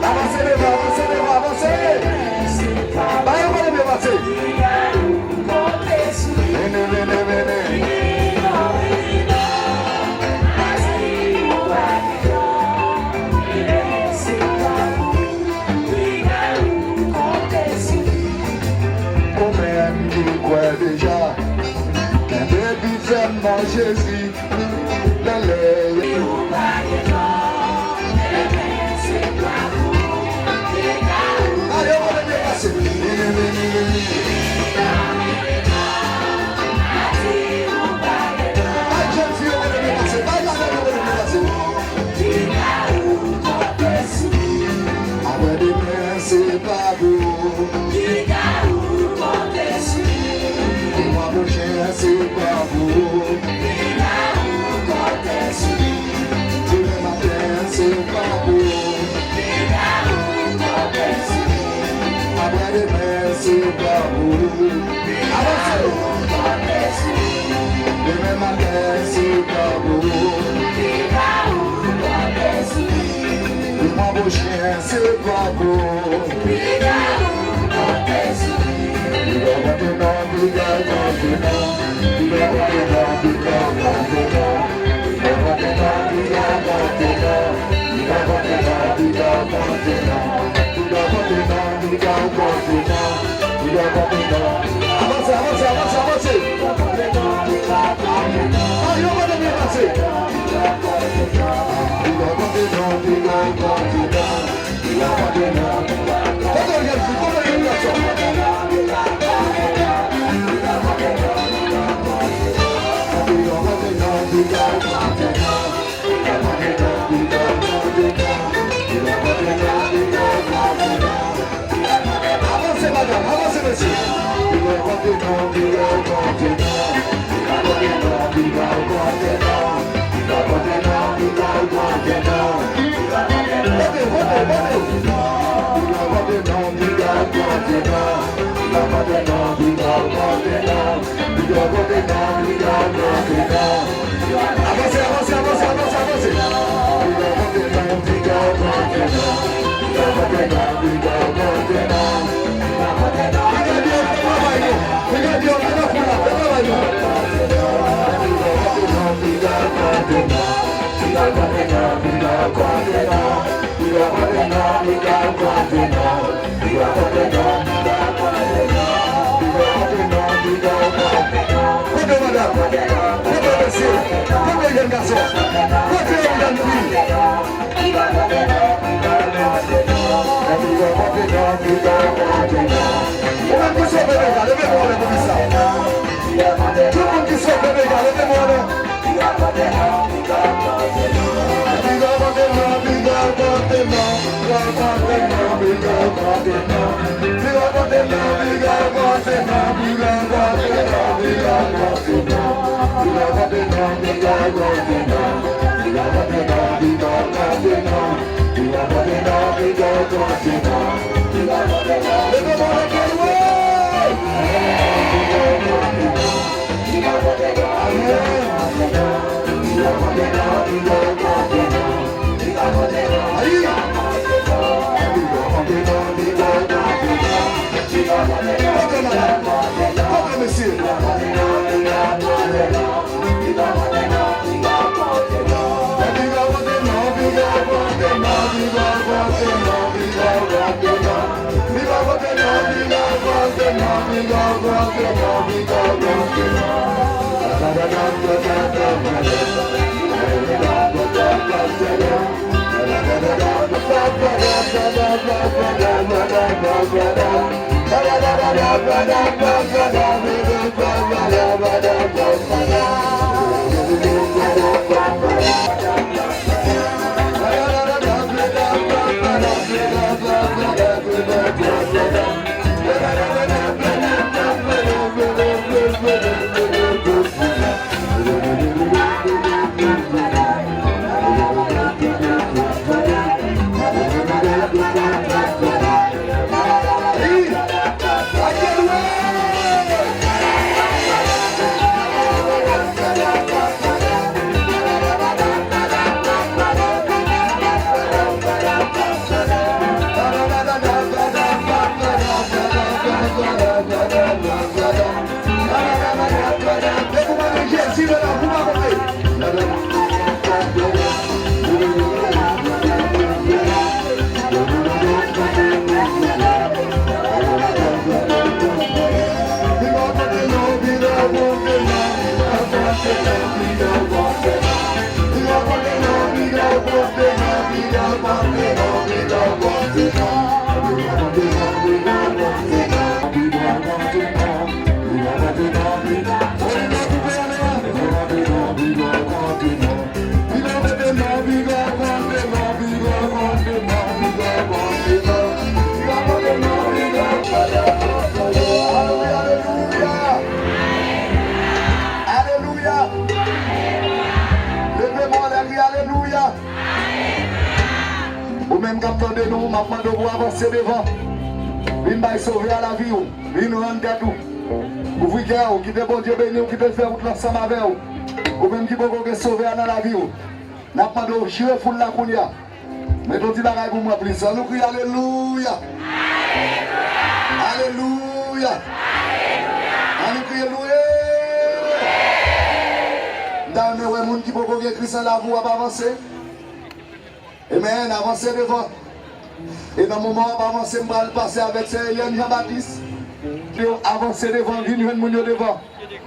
Avancez devant, avancez devant, avancez. Bah, on va le passer. Déjà, qu'un début seulement Jésus, dans les allez, on va dépasser. C'est pas beau. Moi mon chien c'est pas beau. Tous les matins c'est pas beau. Après demain c'est pas beau. Avancez. Demain matin c'est pas beau. Moi mon chien c'est pas beau. Avancez, avancez, avancez, avancez. Allez, on va devenir passer. Avancez madame, avancez monsieur. Avancez, avancez, avancez, avancez, avancez. Attendez nous, maintenant de vous avancer devant. Vin va sauver à la vie, vin rendre tête ou. Vous guerre, qui te bon Dieu béni, qui te fait l'ensemble avec vous. Ou même qui peut sauver dans la vie. N'a pas de chier foule la kounia. Mais tout dit bagaille pour moi plus. Nous crions alléluia. Alléluia. Alléluia. Nous crions loué. Dans les gens qui peuvent gagner Christ la vous avancer. Amen, avancez devant. Et dans le moment où avancer, je vais passer avec Yann Jean-Baptiste. Puis avancer devant, venir devant.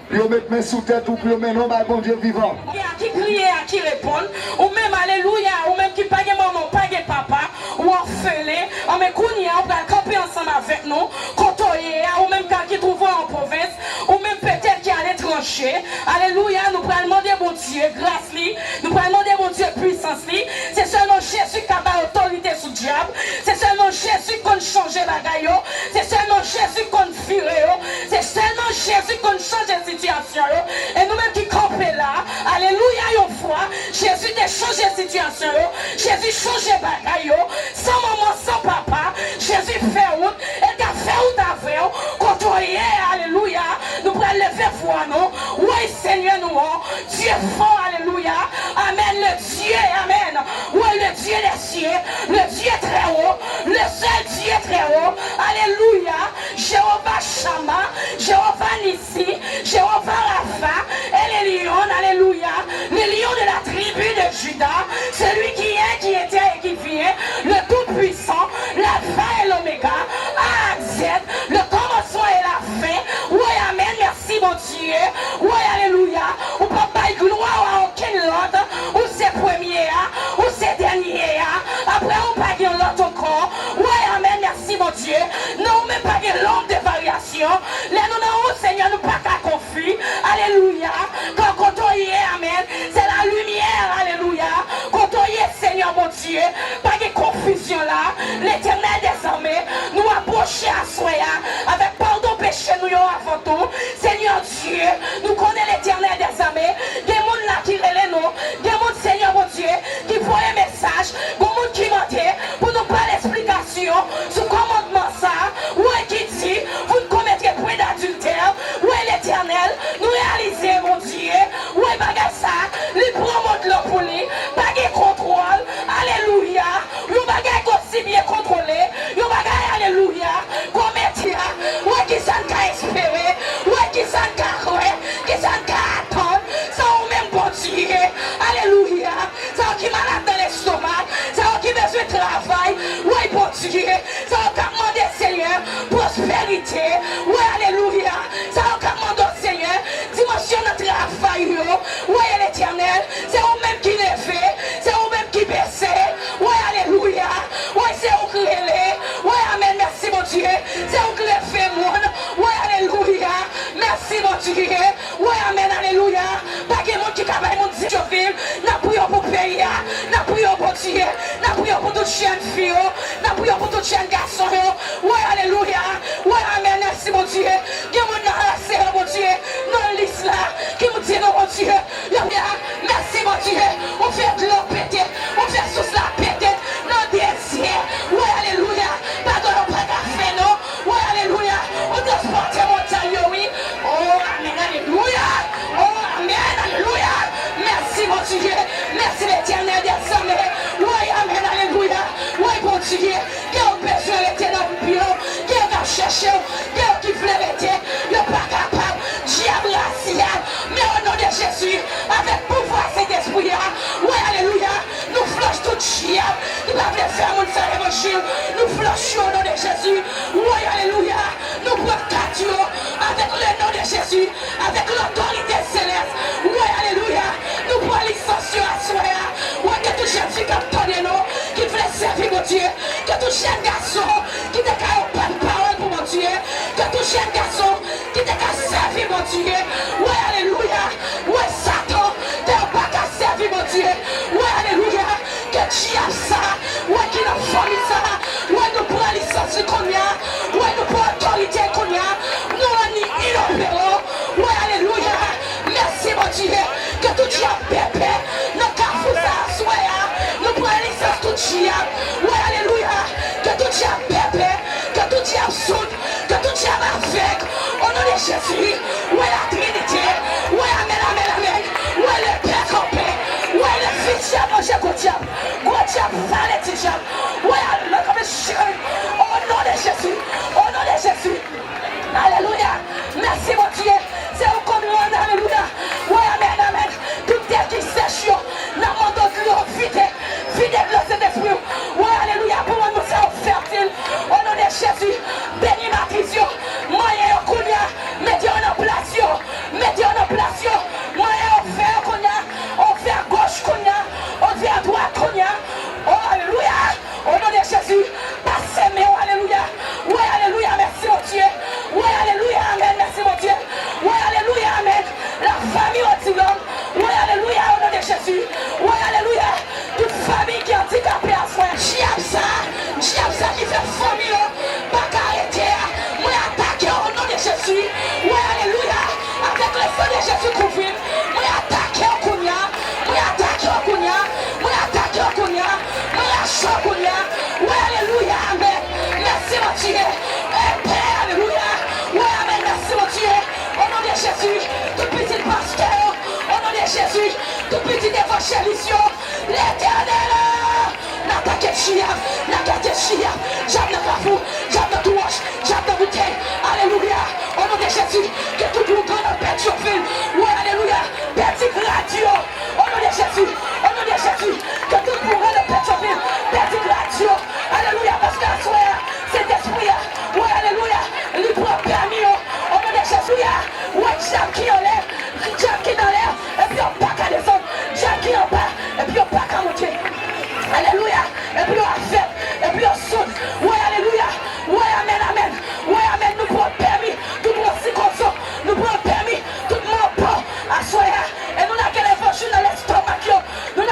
Puis mettre mes sous tête ou puis mettre nos bon Dieu vivant. Qui crie, à qui répond, ou même alléluia, ou même qui pague maman, pague papa, ou orphelin, on me connaît, on va camper ensemble avec nous, côtoyer, ou même quand qui trouve en province, ou même peut-être qui à l'étranger. Alléluia, nous prenons demander mon Dieu, grâce lui, nous prenons demander mon Dieu, puissance lui. C'est seulement Jésus qui a autorité sur le diable, c'est seulement Jésus qui a changé la gaille, c'est seulement Jésus qui a viré, c'est seulement Jésus qui a changé la situation. Et nous-mêmes qui campons là, alléluia, une fois, Jésus a changé la situation, Jésus a changé la bagaille, sans maman, sans papa, Jésus fait route, et a fait route avec vous, côtoyer, alléluia, nous prenons lever voix, nous, oui, Seigneur, nous, Dieu fort, alléluia, amen, le Dieu, amen, oui, le Dieu des cieux, le Dieu très haut, le seul Dieu très haut, alléluia, Jéhovah Shammah, Jéhovah Nissi, Jéhovah Rapha, et les lions, alléluia, les lions de la tribu de Juda, celui qui est, qui était et qui vient, le soya, avec pardon péché nous avant tout. Seigneur Dieu, nous connaissons l'éternel des armées. Des gens là qui relèvent nous, des gens, Seigneur mon Dieu, qui font un message, des gens qui mentent pour nous pas l'explication sur le commandement ça, où est qui dit, vous ne commettrez point d'adultère, où est l'éternel, nous réaliser mon Dieu, où est bagage ça, les promos de l'eau pour lui, bagage contrôle, alléluia, nous bagage aussi bien contrôlé, nous bagage alléluia, commettre, où est qui s'en a espéré, où est qui s'en a cru, qui s'en a attendre, ça ou même bon Dieu, alléluia, ça qui malade dans l'estomac, ça qui besoin de travail, ouais bon Dieu, ça qui demande Seigneur, prospérité, ouais alléluia, ça qui demande Seigneur, dimension de travail, ouais l'éternel, c'est vous-même qui l'a fait, c'est vous-même qui baissez, ouais alléluia, ouais c'est vous qui l'avez, ouais amen, merci mon Dieu, c'est vous qui l'avez fait monde, ouais alléluia, merci mon Dieu, ouais amen, alléluia, pas que monde qui travaille mon Dieu, n'a prions pour pays, n'a prions pour Dieu, n'a prions pour toute chaîne fille, n'a prions pour toute chaîne garçon, ouais alléluia, ouais amen, merci mon Dieu, qui mon nom mon Dieu, non liste là, qui nous dit non mon Dieu, merci mon Dieu, on fait de l'eau péter, on fait sous la péter, non désir, ouais alléluia, pardon, on pas café non, ouais alléluia, on transporte montagne, oui, oh amen, alléluia, oh amen, alléluia, merci mon Dieu, merci l'éternel des armées, ouais amen, alléluia, ouais bon Dieu, qui a besoin l'éternel du bureau, qui a cherché, qui voulait l'éternel, il n'est pas capable, diable racial, mais au nom de Jésus, avec pouvoir cet esprit, ouais alléluia, nous flush tout diable, nous ne pouvons pas faire mon sang évangile, nous flushons au nom de Jésus, ouais alléluia, nous protègeons avec le nom de Jésus, avec l'autorité céleste, ouais alléluia, nous prenons licence à soi, ouais que tout jeune fille comme ton nom, qui voulait servir mon Dieu, que tout jeune garçon qui n'a qu'à pas de parole pour mon Dieu, que tout jeune garçon qui n'a qu'à servir mon Dieu, ouais alléluia, ouais Satan, t'es pas qu'à servir mon Dieu, ouais alléluia, que tu as ça, ouais qui n'a folie ça, ouais nous prenons licence qu'on y a, ouais nous prenons autorité qu'on y a, nous on y inopérons, ouais alléluia, merci mon Dieu, que tout diable pépé, nous cafou ça à soi, nous prenons licence tout diable, ouais alléluia, que tout diable pépé, que tout diable saute, que tout diable avec, au nom de Jésus, ouais la Trinité, ouais amen, amen, amen, ouais le Père campé, ouais le Fils diable, manger gros diable, valet diable, ouais le comme chien, au nom de Jésus, au nom de Jésus, alléluia, merci mon Dieu, c'est au commandement, alléluia, ouais amen, amen, tout terre qui sèche, n'a mandat de l'eau, vide de l'eau cet esprit, ouais alléluia, pour moi nous sommes fertiles, au nom de Jésus, bénis ma vision, moyen au kounia, mettez en place, moyen au fer kounia, au fer gauche kounia, au fer droite kounia, oh alléluia, au nom de Jésus, passez mais oh alléluia, ouais alléluia, merci mon Dieu, ouais alléluia, amen, merci mon Dieu, ouais alléluia, amen, la famille au Tilon, ouais alléluia, au nom de Jésus, ouais alléluia, toute famille qui est handicapée à soi, j'aime ça qui fait famille, pas qu'arrêter, moi attaquer au nom de Jésus, ouais alléluia, avec le feu de Jésus couvert, moi attaquer au Kounia, moi attaquer au Kounia, moi attaquer au Kounia, moi lâcher au Kounia, ouais alléluia, amen, merci mon Dieu, Père, alléluia, ouais amen, merci mon Dieu, au nom de Jésus, tout petit pasteur, au nom de Jésus, tout petit évangéliste, l'éternel, n'attaquez chia, j'aime le bafou, j'aime le touche, j'aime le bouteille, alléluia, au nom de Jésus, que tout le monde pète sur film, ouais alléluia, petit radio, au nom de Jésus, que tout le monde pète sur film, petit radio, alléluia, parce qu'à soi, cet esprit, ouais alléluia, il prend permis, au nom de Jésus, ouais j'aime qui en l'air, j'aime qui dans l'air, et puis on pas qu'à descendre, j'aime qui en bas, et puis on pas qu'à monter, alléluia, et puis on a fait, et puis on saute, ouais alléluia, ouais amen, amen, ouais amen, nous prenons permis, tout le monde s'y console, nous prenons permis, tout le monde pas, à soi, et nous n'avons qu'un évangile dans l'estomac, nous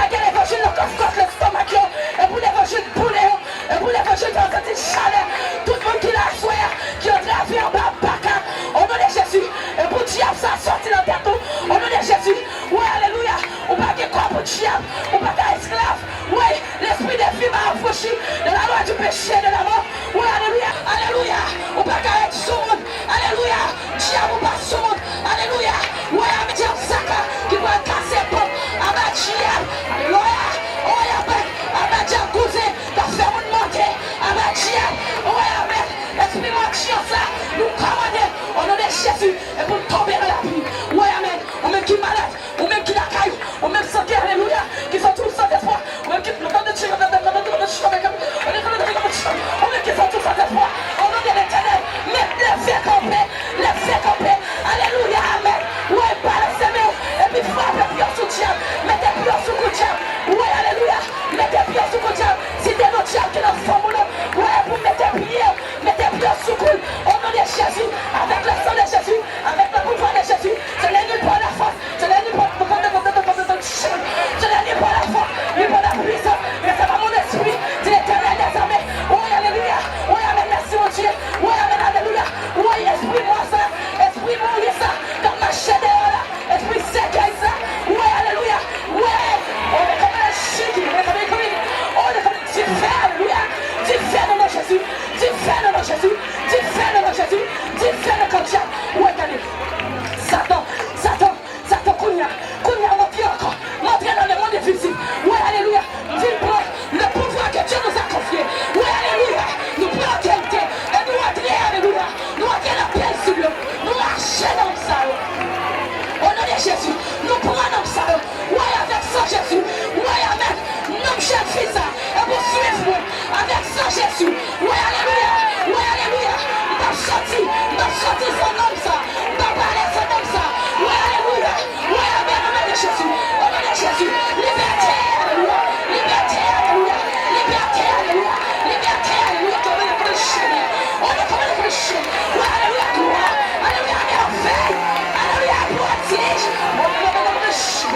sortir son nom ça. Pas parler son nom ça. Oui, alléluia. Oui, amen, au nom de Jésus. Au nom de Jésus. Liberté, alléluia. Liberté, alléluia. Liberté, alléluia. Liberté, alléluia. Comment le prêcher. On est comment le prêcher. Oui, alléluia, gloire. Alléluia, merveille. Alléluia, prodige. On est comment le prêcher.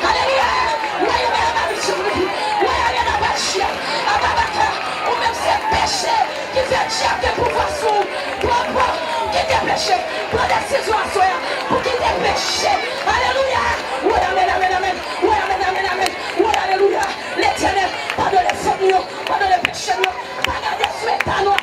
Alléluia. Oui, amen, amen, Jésus. Oui, amen, amen, chien. Ababaka. Ou même c'est péché qui fait diable pour pouvoir sous. Qui t'a péché. Prends des décisions à soi. Pour qui t'a péché. Alléluia. Oui, amen, amen, amen. Oui, amen, amen, amen. Oui, alléluia. L'éternel, pardonne les fautes, pardonne les péchés, pardonne les souhaits à nous,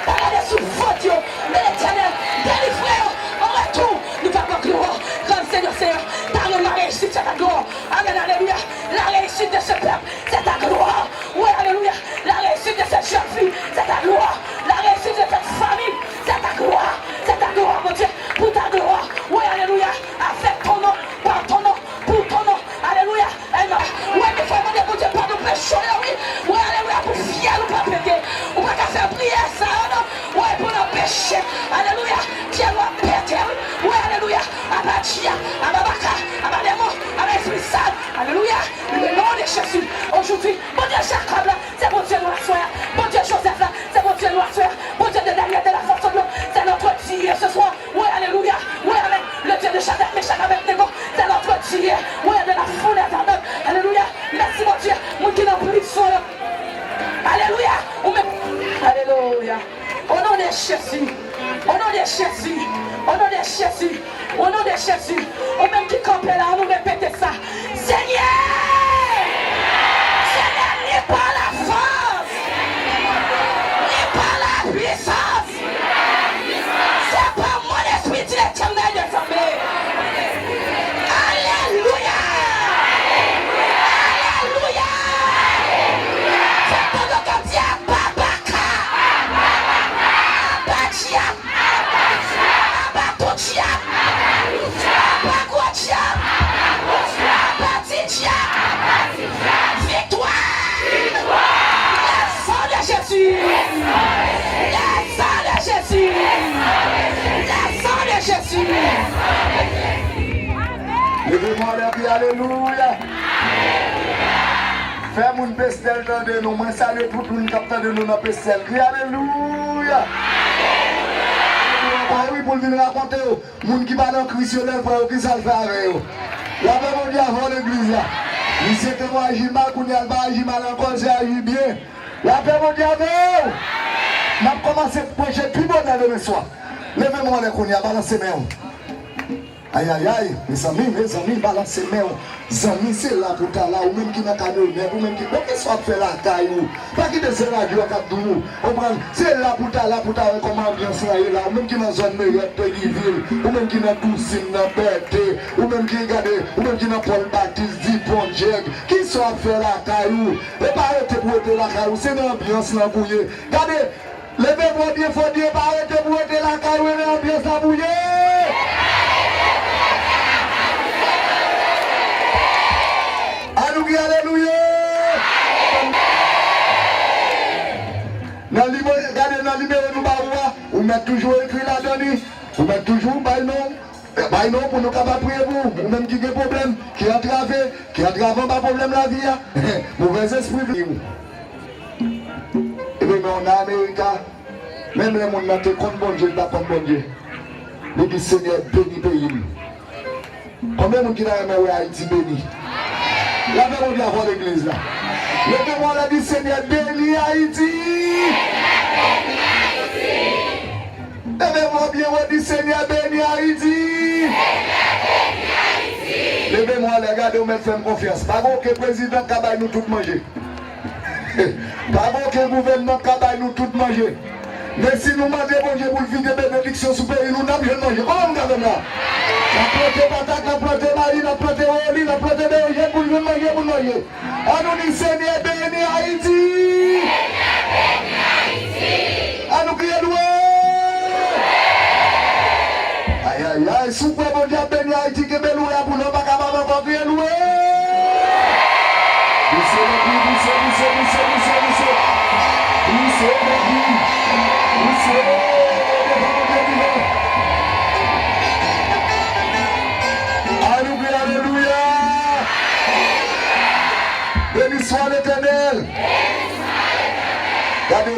pardonne les sous-fautes, mais l'éternel, délivrez-nous en retour. Nous t'avons gloire, grand Seigneur, Seigneur, t'as la réussite, c'est ta gloire. Amen, alléluia. La réussite de ce peuple, c'est ta gloire. Oui, alléluia. La réussite de cette jeune fille, c'est ta gloire. La réussite de cette famille, c'est ta gloire. C'est ta gloire, mon Dieu, pour ta gloire. Oui, alléluia. Avec ton nom, par ton nom, pour ton nom. Alléluia. Amen. Oui, mais faut demander pour Dieu, pardon, péché, oui. Oui, alléluia, pour fier ou pas péter. On va pas faire prière, ça, non. Oui, pour nos péchés. Alléluia. Dieu doit péter, oui. Oui, alléluia. Abatia, Ababaka, Abademo, Abesprit Saint. Alléluia. Le nom de Jésus. Aujourd'hui, mon Dieu, Jacob, là, c'est mon Dieu noir soir. Mon Dieu, Joseph, là, c'est mon Dieu noir soir. Mon Dieu de Daniel, de la force de l'eau, c'est notre Dieu ce soir. Oui, alléluia. Oui, amen. Le Dieu de Shadrach, Meshach, Abednego, c'est notre Dieu. Oui, de la foule éternelle. Alléluia. Merci, mon Dieu. Mon Dieu n'a plus de son. Alléluia. Alléluia. Au nom de Jésus. Au nom de Jésus. Au nom de Jésus. Au nom de Jésus. Au même qui campe là, on nous répète ça. Seigneur. Seigneur, n'est pas la force. N'est pas la puissance. C'est pas mon esprit, tu l'éternel des armées. Alléluia. Alléluia. C'est pour le quartier Babaka. Abatia. Abatotia. Abagotia. Abatitia. Victoire. Le sang de Jésus. Le sang de Jésus. Le sang de Jésus. Levez-moi la vie, alléluia. Fais-moi une pestel de nous. Moi, salue tout le monde qui de nous dans la pestel. Crie alléluia. Oui, pour venir raconter, les gens qui parlent en Christ, qui ça le fait avec eux. La paix, mon Dieu, avant l'église là. Il sait que moi, agis mal, qu'on y a pas agi mal encore, c'est agir bien. La paix, mon Dieu, avec eux. On a commencé à prêcher plus bon dans le soir. Levez-moi les qu'on y a balancé mes. Aïe aïe aïe, mes amis, balancez mes amis, c'est là pour ta là, ou même qui n'a qu'à nous, ou même qui n'a soit fait la caillou, pas qui descend la gueule à nous, c'est là pour ta comme ambiance là, ou même qui n'a zone meilleure de ville, ou même qui n'a Doucine, n'a Berthe, ou même qui regarde, ou même qui n'a Paul Baptiste, dit bon Dieu, qui soit fait la caillou, et pas arrêter pour être la caillou, c'est une ambiance là bouillée. Regardez, levez-moi bien, faut dire, pas arrêter pour être la caillou, et l'ambiance là bouillée. Alléluia. Regardez dans le numéro de Baroua, on met toujours écrit là-dedans, on met toujours by nom pour nous capables prier pour vous, même qui a des problèmes, qui entrave pas problème la vie, mauvais esprit. Et bien on a Amérique, même les gens qui sont contre bon Dieu, pas contre bon Dieu. Nous disons Seigneur, bénis pays. Combien de gens qui ont Haïti béni? Lavez-moi bien avant l'église là. Levez-moi la dit Seigneur, bénis Haïti. Levez-moi bien, on dit Seigneur, bénis Haïti. Levez-moi les gars, on me fait confiance. Pas bon que le président cabaye nous tout manger. Pas bon que le gouvernement cabaye nous tout manger. Mais si nous demandons bon Dieu pour le vide de bénédiction sous pays, nous n'avons rien mangé. Comment nous avons là? On a planté patate, on a planté maïs, on a planté oli, on a planté bénédiction pour le manger, pour le manger. On nous dit Seigneur, bénis Haïti. On nous crie loué. Aïe aïe aïe, sous quoi bon Dieu bénis Haïti, que béloué pour nous, pas capable encore crier loué. Vous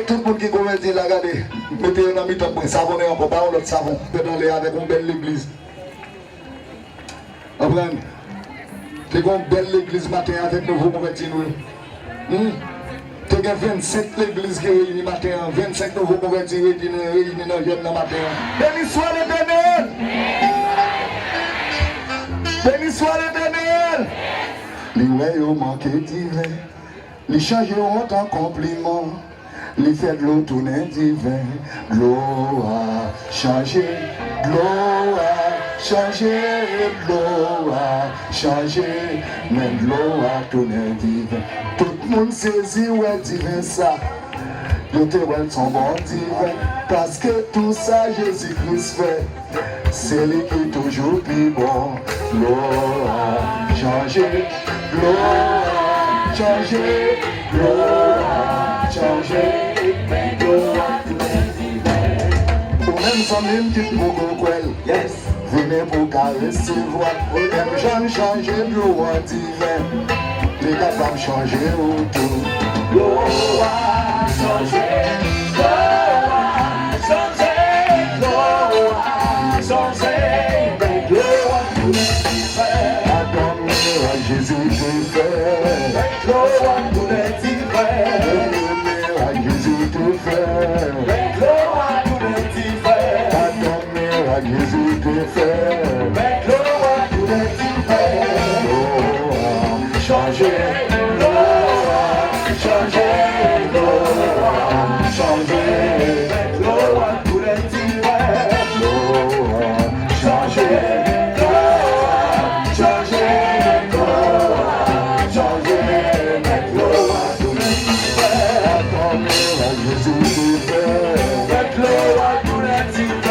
tout le monde qui convertit là, regardez, mettez un ami de savon encore, pas l'autre savon, dans les avec une belle église. Comprenez? C'est une belle église matin avec nouveau convertis. Tu as 25 l'église qui réunit matin, 25 nouveaux convertis réunis dans le matin. Béni soit l'Éternel! Béni soit l'Éternel! Les ouais ont manqué divin, les change en compliment, les fait de l'eau tourner divin, l'eau a changé, l'eau a changé, l'eau a changé, même l'eau a tourné divin. Tout le monde saisit ouais divin ça, le terrain son bon divin, parce que tout ça Jésus-Christ fait, c'est lui qui est toujours plus bon. L'eau a changé, l'eau a changé, l'eau a changé, l'eau a tourné divin. Ou même son même qui pour qu'on yes. Venez pour caresser voix, même j'en change l'eau a divin. Les gars vont changer autour. L'eau a changé, l'eau a changé, l'eau a changé, l'eau a tourné divin. Attends, Jésus te fait, l'eau a tourné divin. Jésus te fait, l'eau a tourné divin. Attends, Jésus te fait, l'eau a tourné divin. Changer, l'eau a changé, l'eau a changé, l'eau a tout les divers, l'eau a changé, l'eau a changé, l'eau a changé, l'eau a tout les divers, attendez à Jésus te fait, l'eau a tout les divers,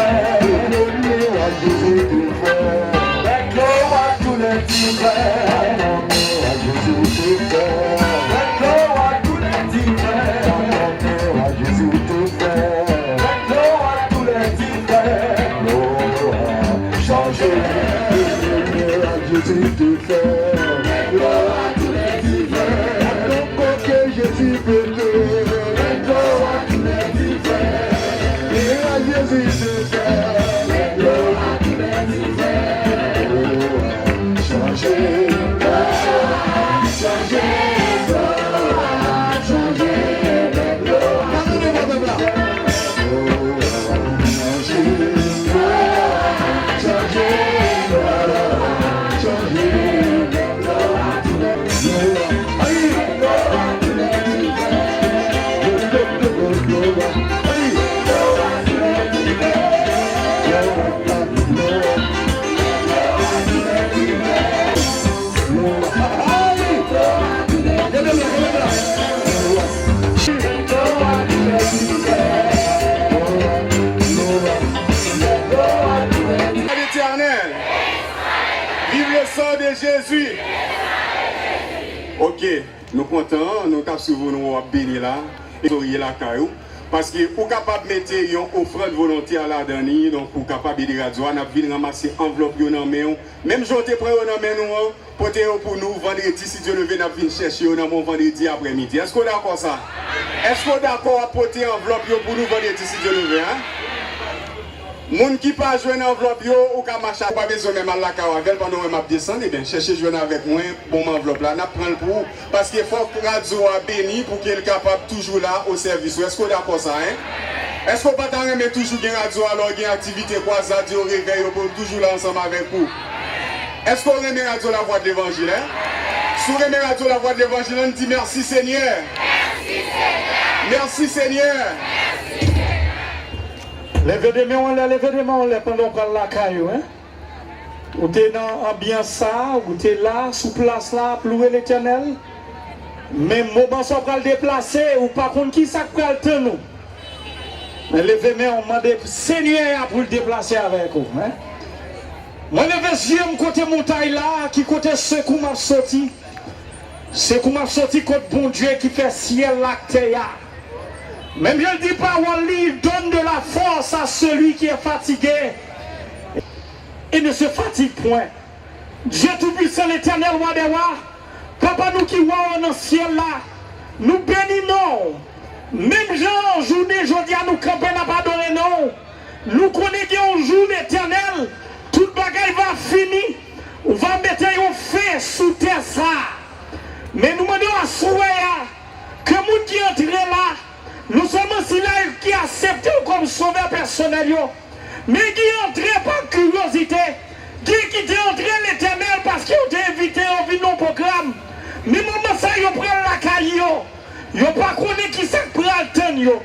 l'eau a Jésus te fait, l'eau a tout les divers. Jésus te fait, gloire à tous les divins. Attends que Jésus peut te, gloire à tous les divins. Et à Jésus te fait, gloire à tous les divins. Changer, changer, changer, gloire à tous les divins. Jésus. Ok, nous comptons, nous avons souvent nous béni là, et nous la caillou. Parce que vous êtes capable de mettre une offrande volontaire là-dedans, donc vous êtes capable de radio, on a vu ramasser enveloppe dans la main. Même si on te prend dans la main, pour nous, vendredi, si Dieu le veut, nous venons chercher dans mon vendredi après-midi. Est-ce que vous êtes d'accord ça? Est-ce que vous êtes d'accord à porter enveloppe pour nous vendredi, si Dieu le veut? Moun qui pas jouer dans enveloppe ou ka marcher pas besoin même à la caravelle pendant que m'a descendre et bien chercher jouer avec moi bon enveloppe là n'a prendre pour parce qu'il faut que radio a béni pour qu'il capable toujours là au service. Est-ce que d'accord ça hein? Est-ce qu'on pas tant aimer toujours gain radio alors gain activité quoi ça dit au réveil pour toujours là ensemble avec vous? Est-ce qu'on aime radio la voix de l'évangile hein? Si on aime radio la voix de l'évangile on dit merci Seigneur. Merci Seigneur. Merci Seigneur. Levez des mains, on lève pendant qu'on la caillou. Hein? Ou t'es dans l'ambiance ça, ou t'es là, sous place là, pour louer l'Éternel. Mais moment ça pour le déplacer, ou par contre qui ça pour le nous. Mais levez les mains, on demande Seigneur pour le déplacer avec vous. Hein? Moi levez les yeux, côté montagne là, qui côté ce qu'on m'a sorti. C'est qu'on m'a sorti côté bon Dieu qui fait ciel la terre. Même je ne dis pas, Wally, donne de la force à celui qui est fatigué et ne se fatigue point. Dieu Tout-Puissant, l'Éternel, roi des rois, Papa, nous qui voyons dans le ciel là, nous bénissons Même gens, journée, je dis à nous camper, n'a pas donné non. Nous connaissons un jour éternel, tout bagaille va finir. On va mettre un feu sous terre ça. Mais nous demandons à souhaiter que les gens qui entrent là, nous sommes aussi là qui acceptent comme sauveur personnel. Mais qui entrent par curiosité, qui quittent entrer l'éternel parce qu'ils ont été invités au vin au programme. Mais moment ça, ils prennent la caille. Ils n'ont pas connu qui s'est pris le temps. Nous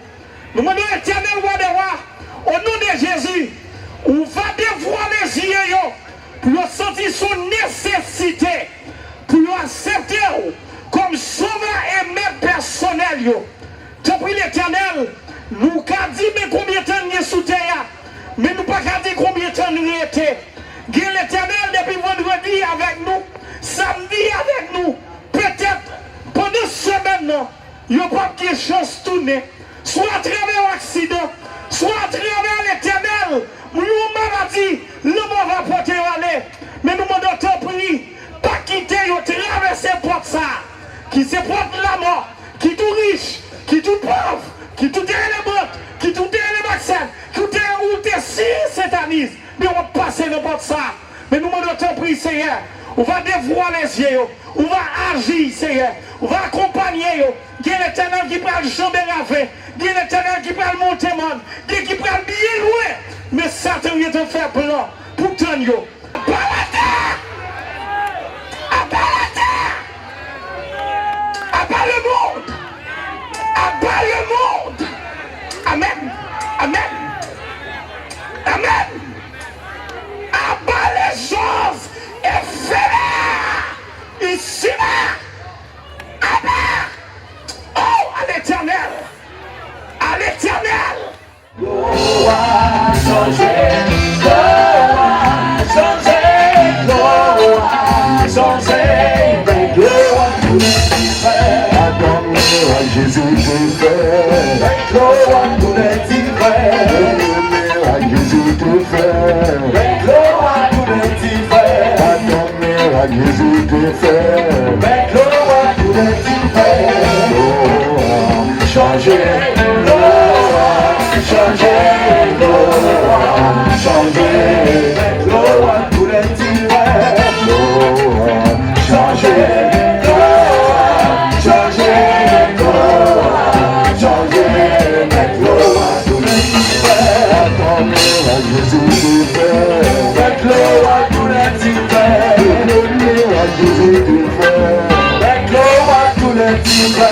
demandons l'éternel roi des rois, au nom de Jésus, on va dévoiler les yeux pour sentir son nécessité, pour accepter comme sauveur et maître personnel. Tu prie l'éternel, nous qu'à dire mais combien de temps nous sommes sous terre, mais nous pas qu'à dire combien de temps nous étions. L'éternel depuis vendredi avec nous, samedi avec nous, peut-être pendant une semaine, il n'y a pas de chance de tourner, soit à travers l'accident, soit à travers l'éternel, nous maladie, le mot va porter aller. Mais nous demandons ton prix, pas quitter, traverser porte ça, qui se porte la mort, qui tout riche, qui tout pauvre, qui tout élément, qui tout élément, qui tout élément, si satanisme, mais on va passer le porte ça. Mais nous demandons ton prix, Seigneur, on va dévoiler les yeux, on va agir, Seigneur, on va accompagner, il y a l'éternel qui parle chambre lavé, il y a l'éternel qui parle monter monde, il y a qui parle bien loin, mais Satan est en faire plan pour t'en yo. Abat la terre! Abat la terre! Abat le monde! Abat le monde! Amen! Amen! Amen! Abat les choses éphémères! Ici là! Abat! Oh, à l'éternel! À l'éternel! Oh, à changer! Jésus te fait, gloire à tous les divers, à Jésus te fait, gloire à tous les divers, à Jésus te fait, gloire à tous les divers, changer, changer, gloire à tous les divers, changer. Gloire à tous les divers.